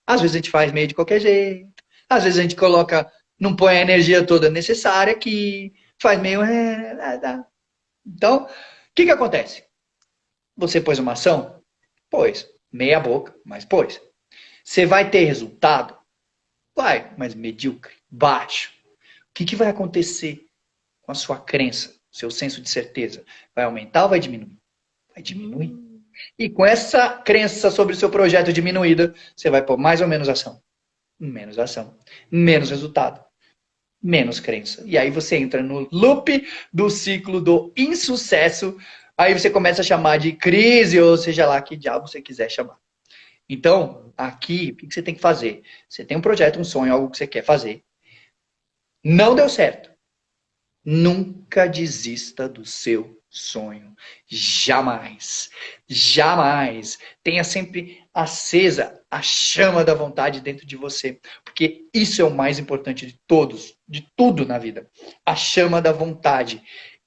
Às vezes a gente faz meio de qualquer jeito, às vezes a gente coloca, não põe a energia toda necessária aqui, faz meio... Então, o que, que acontece? Você pôs uma ação? Pôs. Meia boca, mas pôs. Você vai ter resultado? Vai, mas medíocre, baixo. que vai acontecer com a sua crença, seu senso de certeza? Vai aumentar ou vai diminuir? Vai diminuir. E com essa crença sobre o seu projeto diminuída, você vai pôr mais ou menos ação. Menos ação. Menos resultado. Menos crença. E aí você entra no loop do ciclo do insucesso. Aí você começa a chamar de crise, ou seja lá que diabo você quiser chamar. Então, aqui, o que você tem que fazer? Você tem um projeto, um sonho, algo que você quer fazer. Não deu certo. Nunca desista do seu sonho. Jamais. Jamais. Tenha sempre acesa a chama da vontade dentro de você. Porque isso é o mais importante de todos, de tudo na vida. A chama da vontade.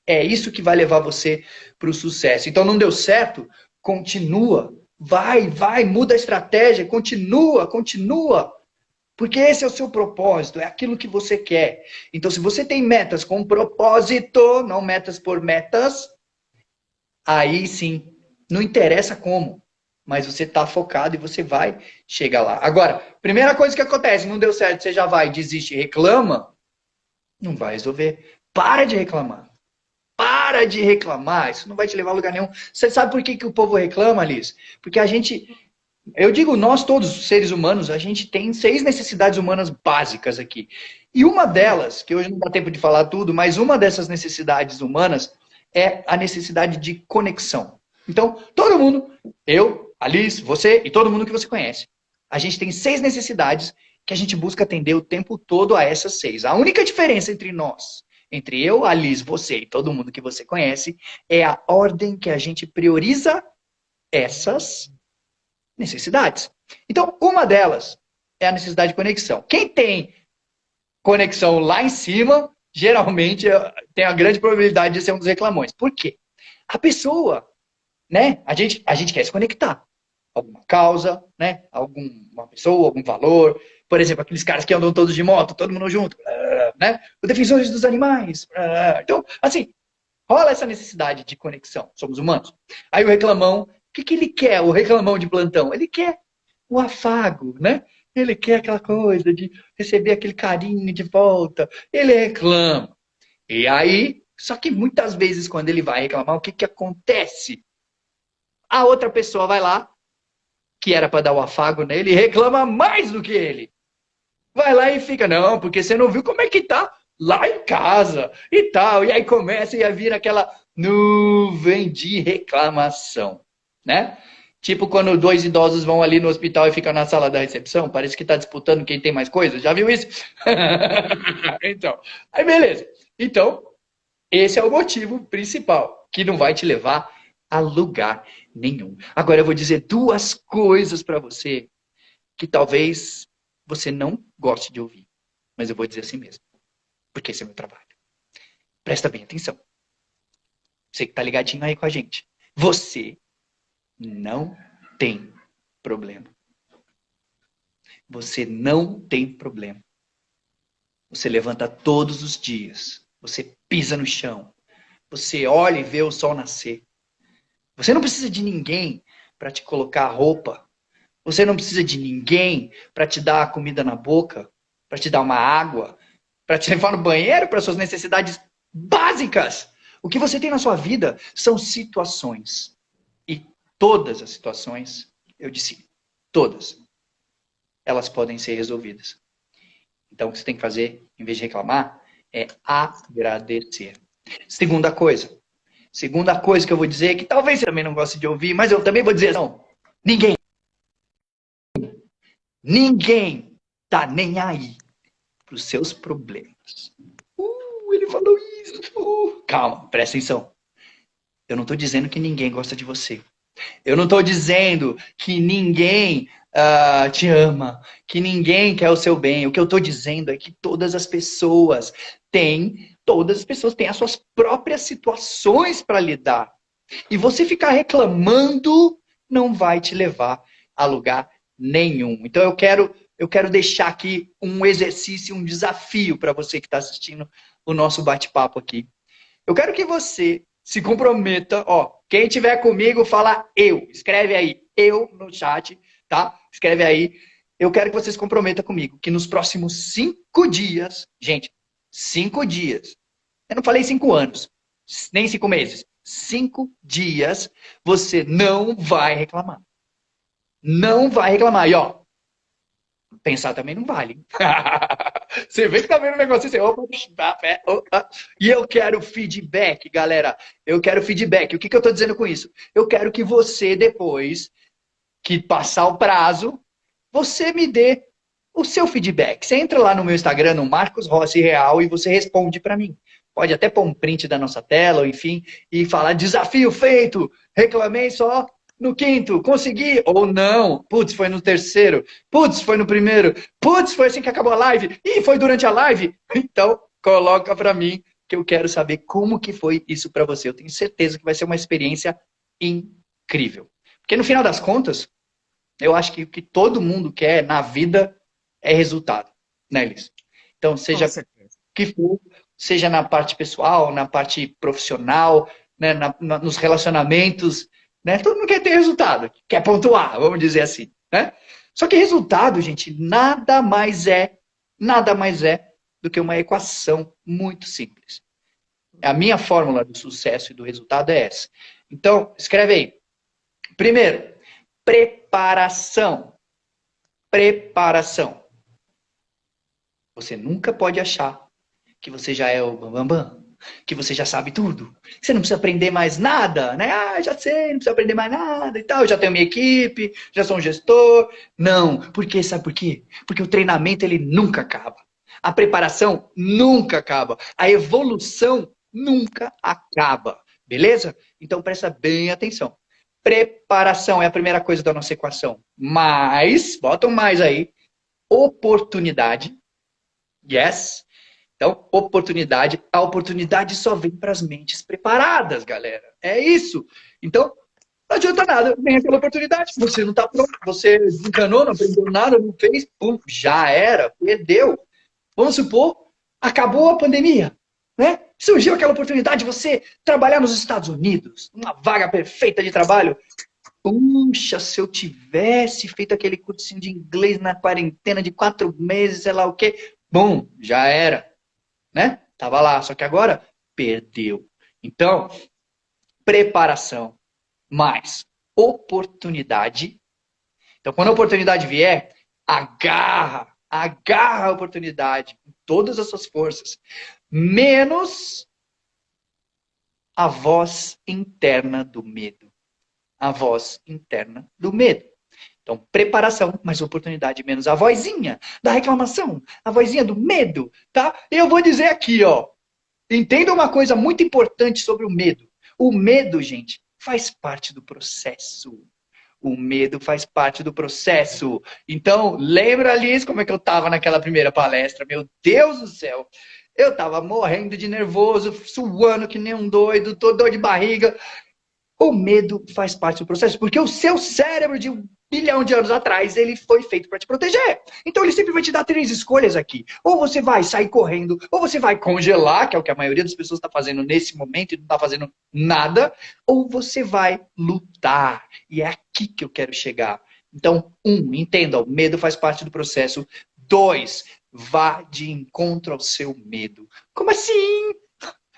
É isso que vai levar você para o sucesso. Então não deu certo? Continua. Vai, muda a estratégia. Continua. Porque esse é o seu propósito, é aquilo que você quer. Então, se você tem metas com propósito, não metas por metas, aí sim, não interessa como, mas você está focado e você vai chegar lá. Agora, primeira coisa que acontece, não deu certo, você já vai, desiste e reclama, não vai resolver. Para de reclamar. Para de reclamar, isso não vai te levar a lugar nenhum. Você sabe por que o povo reclama, Liz? Porque a gente... Eu digo, nós todos, seres humanos, a gente tem 6 necessidades humanas básicas aqui. E uma delas, que hoje não dá tempo de falar tudo, mas uma dessas necessidades humanas é a necessidade de conexão. Então, todo mundo, eu, Alice, você e todo mundo que você conhece, a gente tem 6 necessidades que a gente busca atender o tempo todo a essas 6. A única diferença entre nós, entre eu, Alice, você e todo mundo que você conhece, é a ordem que a gente prioriza essas necessidades. Então, uma delas é a necessidade de conexão. Quem tem conexão lá em cima, geralmente tem a grande probabilidade de ser um dos reclamões. Por quê? A pessoa, né? A gente quer se conectar. Alguma causa, né? Alguma pessoa, algum valor. Por exemplo, aqueles caras que andam todos de moto, todo mundo junto, né? Os defensores dos animais. Então, assim, rola essa necessidade de conexão. Somos humanos. Aí o reclamão, o que ele quer, o reclamão de plantão? Ele quer o afago, né? Ele quer aquela coisa de receber aquele carinho de volta. Ele reclama. E aí, só que muitas vezes quando ele vai reclamar, o que acontece? A outra pessoa vai lá, que era para dar o afago nele, e reclama mais do que ele. Vai lá e fica, não, porque você não viu como é que tá lá em casa e tal. E aí começa e aí vira aquela nuvem de reclamação. Né? Tipo quando 2 idosos vão ali no hospital e ficam na sala da recepção, parece que está disputando quem tem mais coisa. Já viu isso? Então, aí beleza. Então, esse é o motivo principal, que não vai te levar a lugar nenhum. Agora eu vou dizer 2 coisas para você que talvez você não goste de ouvir, mas eu vou dizer assim mesmo, porque esse é meu trabalho. Presta bem atenção. Você que está ligadinho aí com a gente. Você não tem problema. Você não tem problema. Você levanta todos os dias. Você pisa no chão. Você olha e vê o sol nascer. Você não precisa de ninguém para te colocar a roupa. Você não precisa de ninguém para te dar a comida na boca, para te dar uma água, para te levar no banheiro, para suas necessidades básicas. O que você tem na sua vida são situações. Todas as situações, eu disse, todas, elas podem ser resolvidas. Então, o que você tem que fazer, em vez de reclamar, é agradecer. Segunda coisa que eu vou dizer, que talvez você também não goste de ouvir, mas eu também vou dizer, não, ninguém tá nem aí para os seus problemas. Ele falou isso. Calma, presta atenção. Eu não estou dizendo que ninguém gosta de você. Eu não estou dizendo que ninguém te ama, que ninguém quer o seu bem. O que eu estou dizendo é que todas as pessoas têm as suas próprias situações para lidar. E você ficar reclamando não vai te levar a lugar nenhum. Então eu quero deixar aqui um exercício, um desafio para você que está assistindo o nosso bate-papo aqui. Eu quero que você se comprometa, ó, quem tiver comigo, fala eu. Escreve aí, eu no chat, tá? Escreve aí. Eu quero que você se comprometa comigo, que nos próximos 5 dias, gente, 5 dias. Eu não falei 5 anos, nem 5 meses. 5 dias você não vai reclamar. Não vai reclamar. E ó, pensar também não vale. Você vê que tá vendo um negócio assim, opa, opa. E eu quero feedback, galera. Eu quero feedback. O que eu tô dizendo com isso? Eu quero que você, depois que passar o prazo, você me dê o seu feedback. Você entra lá no meu Instagram, no Marcos Rossi Real, e você responde para mim. Pode até pôr um print da nossa tela, ou enfim, e falar desafio feito, reclamei só no quinto, consegui, ou não, putz, foi no terceiro, putz, foi no primeiro, putz, foi assim que acabou a live, e foi durante a live. Então, coloca para mim, que eu quero saber como que foi isso para você. Eu tenho certeza que vai ser uma experiência incrível. Porque no final das contas, eu acho que o que todo mundo quer na vida é resultado, né, Liz? Então, seja o que for, seja na parte pessoal, na parte profissional, né, nos relacionamentos, né? Todo mundo quer ter resultado, quer pontuar, vamos dizer assim, né? Só que resultado, gente, nada mais é do que uma equação muito simples. A minha fórmula do sucesso e do resultado é essa. Então, escreve aí. Primeiro, preparação. Preparação. Você nunca pode achar que você já é o bambambam, que você já sabe tudo. Você não precisa aprender mais nada, né? Ah, já sei, não precisa aprender mais nada e tal. Eu já tenho minha equipe, já sou um gestor. Não, porque sabe por quê? Porque o treinamento ele nunca acaba. A preparação nunca acaba. A evolução nunca acaba. Beleza? Então presta bem atenção. Preparação é a primeira coisa da nossa equação. Mais, botam mais aí, oportunidade. Yes. Então, oportunidade. A oportunidade só vem para as mentes preparadas, galera. É isso. Então, não adianta nada. Vem aquela oportunidade. Você não está pronto. Você desencanou, não aprendeu nada, não fez. Pum, já era. Perdeu. Vamos supor, acabou a pandemia. Né? Surgiu aquela oportunidade de você trabalhar nos Estados Unidos. Uma vaga perfeita de trabalho. Puxa, se eu tivesse feito aquele cursinho de inglês na quarentena de 4 meses, sei lá o quê. Bom, já era. Né? Tava lá, só que agora perdeu. Então, preparação mais oportunidade. Então, quando a oportunidade vier, agarra a oportunidade com todas as suas forças, menos a voz interna do medo. A voz interna do medo. Então, preparação, mais oportunidade, menos a vozinha da reclamação, a vozinha do medo, tá? Eu vou dizer aqui, ó. Entenda uma coisa muito importante sobre o medo. O medo, gente, faz parte do processo. O medo faz parte do processo. Então, lembra, Liz, como é que eu tava naquela primeira palestra? Meu Deus do céu! Eu tava morrendo de nervoso, suando que nem um doido, tô dor de barriga. O medo faz parte do processo, porque o seu cérebro de 1 bilhão de anos atrás, ele foi feito para te proteger. Então ele sempre vai te dar 3 escolhas aqui. Ou você vai sair correndo, ou você vai congelar, que é o que a maioria das pessoas está fazendo nesse momento e não está fazendo nada, ou você vai lutar. E é aqui que eu quero chegar. Então, 1, entenda, o medo faz parte do processo. 2, vá de encontro ao seu medo. Como assim?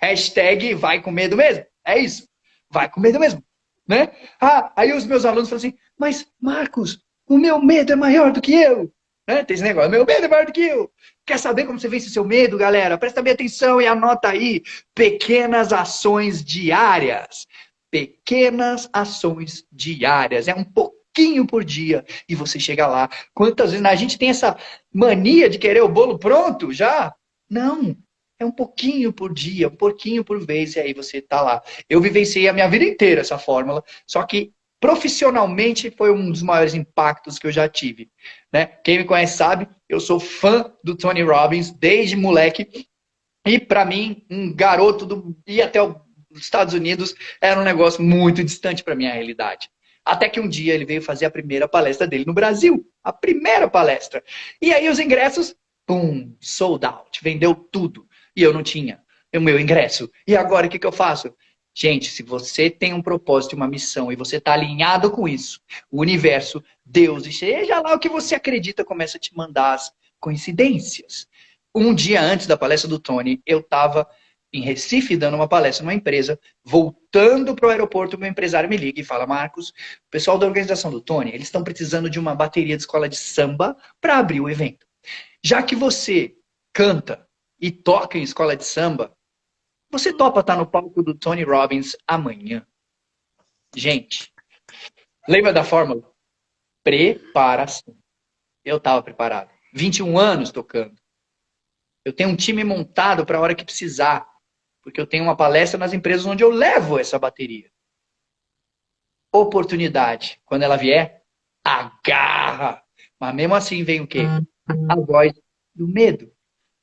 Hashtag vai com medo mesmo? É isso. Vai com medo mesmo, né? Ah, aí os meus alunos falam assim, mas Marcos, o meu medo é maior do que eu. Né? Tem esse negócio, o meu medo é maior do que eu. Quer saber como você vence o seu medo, galera? Presta bem atenção e anota aí. Pequenas ações diárias. Pequenas ações diárias. É um pouquinho por dia e você chega lá. Quantas vezes a gente tem essa mania de querer o bolo pronto já? Não. É um pouquinho por dia, um pouquinho por vez, e aí você tá lá. Eu vivenciei a minha vida inteira essa fórmula, só que profissionalmente foi um dos maiores impactos que eu já tive. Né? Quem me conhece sabe, eu sou fã do Tony Robbins desde moleque, e para mim, um garoto ir até os Estados Unidos era um negócio muito distante para minha realidade. Até que um dia ele veio fazer a primeira palestra dele no Brasil, a primeira palestra. E aí os ingressos, pum, sold out, vendeu tudo. E eu não tinha o meu ingresso. E agora o que eu faço? Gente, se você tem um propósito, uma missão, e você está alinhado com isso, o universo, Deus, e seja lá o que você acredita, começa a te mandar as coincidências. Um dia antes da palestra do Tony, eu estava em Recife dando uma palestra numa empresa, voltando para o aeroporto, meu empresário me liga e fala: Marcos, o pessoal da organização do Tony, eles estão precisando de uma bateria de escola de samba para abrir o evento. Já que você canta e toca em escola de samba, você topa estar no palco do Tony Robbins amanhã? Gente, lembra da fórmula? Preparação. Eu estava preparado. 21 anos tocando. Eu tenho um time montado para a hora que precisar. Porque eu tenho uma palestra nas empresas onde eu levo essa bateria. Oportunidade. Quando ela vier, agarra. Mas mesmo assim vem o quê? A voz do medo.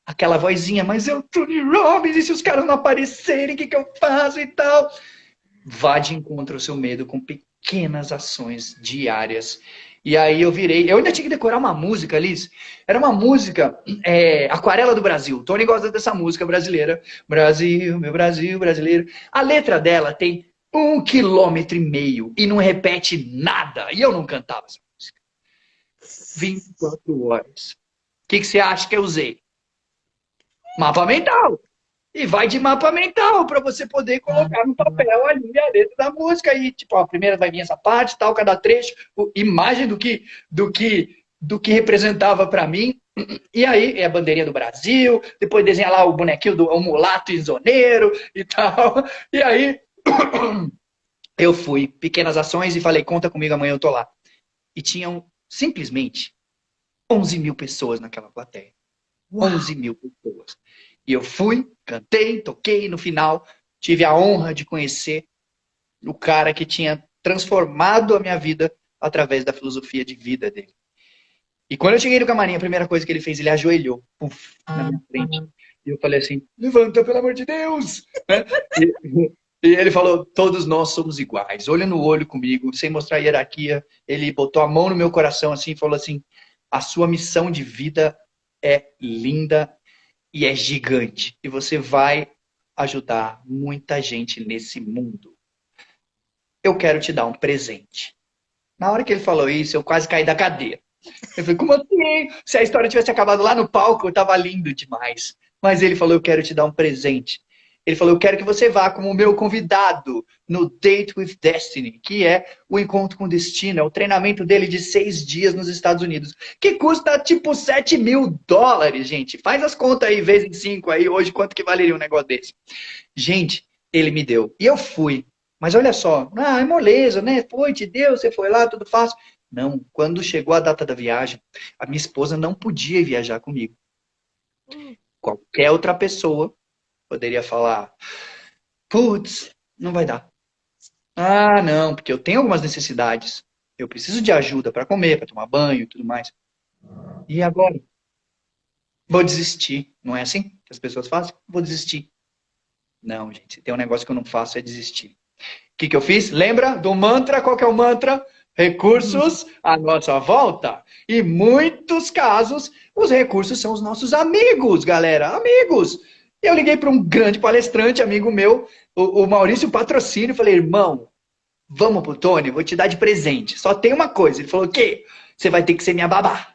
Aquela vozinha, mas é o Tony Robbins, e se os caras não aparecerem, o que eu faço e tal? Vá de encontro ao seu medo com pequenas ações diárias. E aí eu ainda tinha que decorar uma música, Liz. Era uma música, Aquarela do Brasil. O Tony gosta dessa música brasileira. Brasil, meu Brasil, brasileiro. A letra dela tem 1,5 km e não repete nada. E eu não cantava essa música. 24 horas. O que você acha que eu usei? Mapa mental. E vai de mapa mental para você poder colocar no papel ali a letra da música. E, tipo, a primeira vai vir essa parte, tal, cada trecho, imagem do que representava para mim. E aí é a bandeirinha do Brasil, depois desenha lá o bonequinho do mulato insoneiro e tal. E aí eu fui, pequenas ações, e falei: conta comigo, amanhã eu tô lá. E tinham simplesmente 11 mil pessoas naquela plateia. 11 mil pessoas. E eu fui, cantei, toquei, no final tive a honra de conhecer o cara que tinha transformado a minha vida através da filosofia de vida dele. E quando eu cheguei no camarim, a primeira coisa que ele fez, ele ajoelhou, puf, na minha frente. E eu falei assim: levanta, pelo amor de Deus! Né? E ele falou: todos nós somos iguais. Olho no olho comigo, sem mostrar hierarquia. Ele botou a mão no meu coração assim e falou assim: a sua missão de vida é linda e é gigante. E você vai ajudar muita gente nesse mundo. Eu quero te dar um presente. Na hora que ele falou isso, eu quase caí da cadeira. Eu falei: como assim? Se a história tivesse acabado lá no palco, eu tava lindo demais. Mas ele falou: eu quero te dar um presente. Ele falou: eu quero que você vá como meu convidado no Date with Destiny, que é o encontro com o destino, é o treinamento dele de 6 dias nos Estados Unidos, que custa tipo 7 mil dólares, gente. Faz as contas aí, vezes 5 aí, hoje, quanto que valeria um negócio desse? Gente, ele me deu. E eu fui. Mas olha só, é moleza, né? Foi, te deu, você foi lá, tudo fácil. Não, quando chegou a data da viagem, a minha esposa não podia viajar comigo. Qualquer outra pessoa poderia falar: putz, não vai dar. Ah, não, porque eu tenho algumas necessidades. Eu preciso de ajuda para comer, para tomar banho e tudo mais. E agora? Vou desistir. Não é assim que as pessoas fazem? Vou desistir. Não, gente, se tem um negócio que eu não faço é desistir. O que eu fiz? Lembra do mantra? Qual que é o mantra? Recursos à nossa volta. Em muitos casos, os recursos são os nossos amigos, galera. Amigos. Eu liguei para um grande palestrante, amigo meu, o Maurício Patrocínio, e falei: irmão, vamos pro Tony, vou te dar de presente. Só tem uma coisa. Ele falou: o quê? Você vai ter que ser minha babá.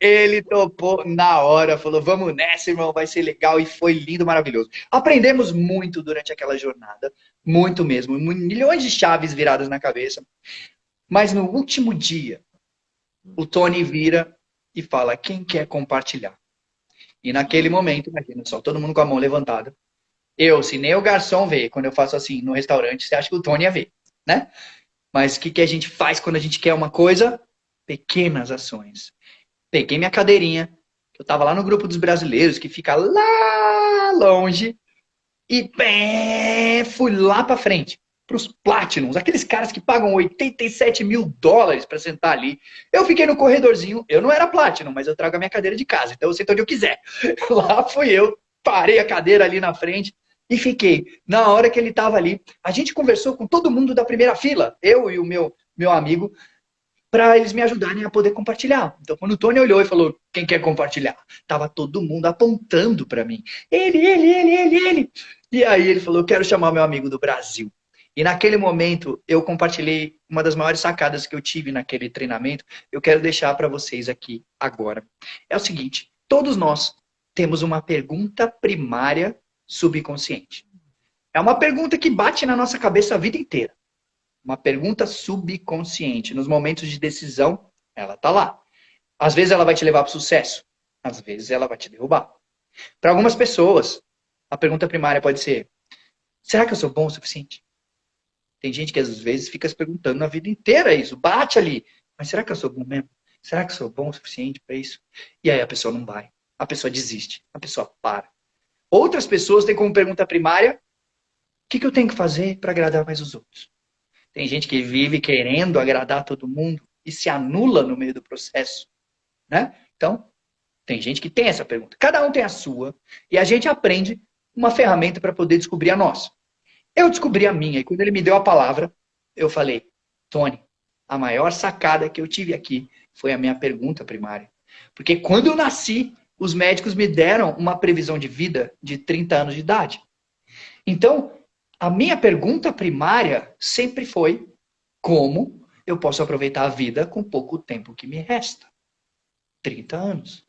Ele topou na hora, falou: vamos nessa, irmão, vai ser legal. E foi lindo, maravilhoso. Aprendemos muito durante aquela jornada, muito mesmo, milhões de chaves viradas na cabeça. Mas no último dia, o Tony vira e fala: quem quer compartilhar? E naquele momento, imagina só, todo mundo com a mão levantada. Se nem o garçom vê, quando eu faço assim no restaurante, você acha que o Tony ia ver, né? Mas o que a gente faz quando a gente quer uma coisa? Pequenas ações. Peguei minha cadeirinha, que eu tava lá no grupo dos brasileiros, que fica lá longe, e fui lá pra frente, pros Platinums, aqueles caras que pagam 87 mil dólares pra sentar ali. Eu fiquei no corredorzinho, eu não era Platinum, mas eu trago a minha cadeira de casa, então eu sento onde eu quiser. Lá fui eu, parei a cadeira ali na frente e fiquei. Na hora que ele tava ali, a gente conversou com todo mundo da primeira fila, eu e o meu amigo, para eles me ajudarem a poder compartilhar. Então, quando o Tony olhou e falou: quem quer compartilhar? Tava todo mundo apontando para mim. Ele. E aí ele falou: eu quero chamar meu amigo do Brasil. E naquele momento, eu compartilhei uma das maiores sacadas que eu tive naquele treinamento. Eu quero deixar para vocês aqui agora. É o seguinte, todos nós temos uma pergunta primária subconsciente. É uma pergunta que bate na nossa cabeça a vida inteira. Uma pergunta subconsciente. Nos momentos de decisão, ela tá lá. Às vezes ela vai te levar para o sucesso. Às vezes ela vai te derrubar. Para algumas pessoas, a pergunta primária pode ser: será que eu sou bom o suficiente? Tem gente que às vezes fica se perguntando na vida inteira isso. Bate ali. Mas será que eu sou bom mesmo? Será que eu sou bom o suficiente para isso? E aí a pessoa não vai. A pessoa desiste. A pessoa para. Outras pessoas têm como pergunta primária: o que eu tenho que fazer para agradar mais os outros? Tem gente que vive querendo agradar todo mundo e se anula no meio do processo, né? Então, tem gente que tem essa pergunta. Cada um tem a sua e a gente aprende uma ferramenta para poder descobrir a nossa. Eu descobri a minha e quando ele me deu a palavra, eu falei: Tony, a maior sacada que eu tive aqui foi a minha pergunta primária. Porque quando eu nasci, os médicos me deram uma previsão de vida de 30 anos de idade. Então, a minha pergunta primária sempre foi: como eu posso aproveitar a vida com pouco tempo que me resta? 30 anos.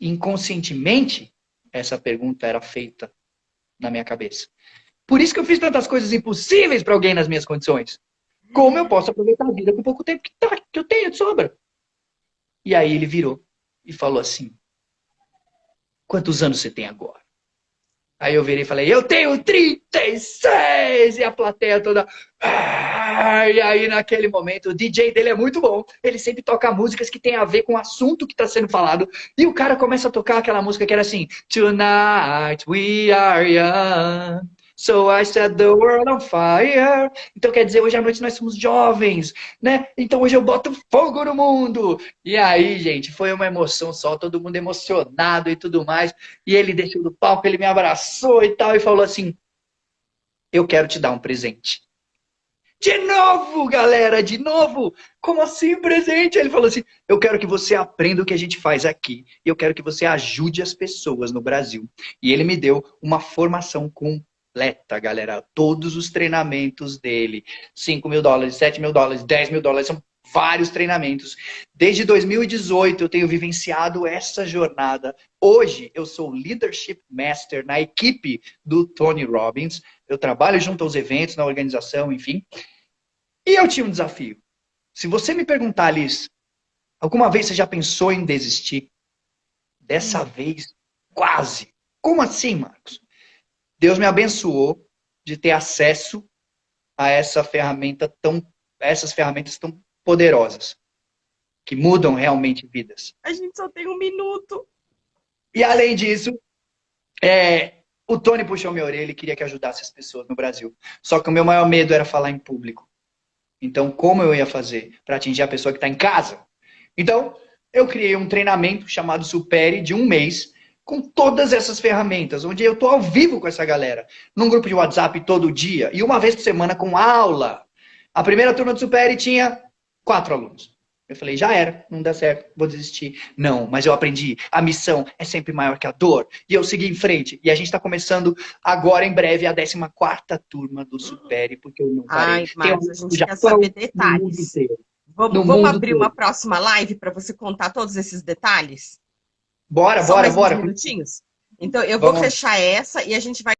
Inconscientemente, essa pergunta era feita na minha cabeça. Por isso que eu fiz tantas coisas impossíveis para alguém nas minhas condições. Como eu posso aproveitar a vida com pouco tempo que eu tenho de sobra? E aí ele virou e falou assim: quantos anos você tem agora? Aí eu virei e falei: eu tenho 36! E a plateia toda... E aí naquele momento, o DJ dele é muito bom. Ele sempre toca músicas que tem a ver com o assunto que está sendo falado. E o cara começa a tocar aquela música que era assim: Tonight we are young, so I set the world on fire. Então quer dizer, hoje à noite nós somos jovens, né? Então hoje eu boto fogo no mundo. E aí, gente, foi uma emoção só, todo mundo emocionado e tudo mais. E ele desceu do palco, ele me abraçou e tal, e falou assim: eu quero te dar um presente. De novo, galera, de novo. Como assim, presente? Ele falou assim: eu quero que você aprenda o que a gente faz aqui. E eu quero que você ajude as pessoas no Brasil. E ele me deu uma formação completa, galera. Todos os treinamentos dele. $5.000, $7.000, $10.000. São vários treinamentos. Desde 2018 eu tenho vivenciado essa jornada. Hoje eu sou Leadership Master na equipe do Tony Robbins. Eu trabalho junto aos eventos, na organização, enfim. E eu tinha um desafio. Se você me perguntar, Liz, alguma vez você já pensou em desistir? Dessa vez, quase. Como assim, Marcos? Deus me abençoou de ter acesso a essas ferramentas tão poderosas, que mudam realmente vidas. A gente só tem 1 minuto. E além disso, o Tony puxou minha orelha e queria que ajudasse as pessoas no Brasil. Só que o meu maior medo era falar em público. Então, como eu ia fazer para atingir a pessoa que está em casa? Então, eu criei um treinamento chamado Supere de 1 mês, com todas essas ferramentas, onde eu estou ao vivo com essa galera, num grupo de WhatsApp todo dia, e uma vez por semana com aula. A primeira turma do Supere tinha 4 alunos. Eu falei: já era, não dá certo, vou desistir. Não, mas eu aprendi, a missão é sempre maior que a dor. E eu segui em frente. E a gente está começando agora, em breve, a 14ª turma do Supere, porque eu não parei. Ai, Marcos, a gente quer saber detalhes. Vamos abrir uma próxima live para você contar todos esses detalhes? Bora. Minutinhos. Então, eu vou fechar essa e a gente vai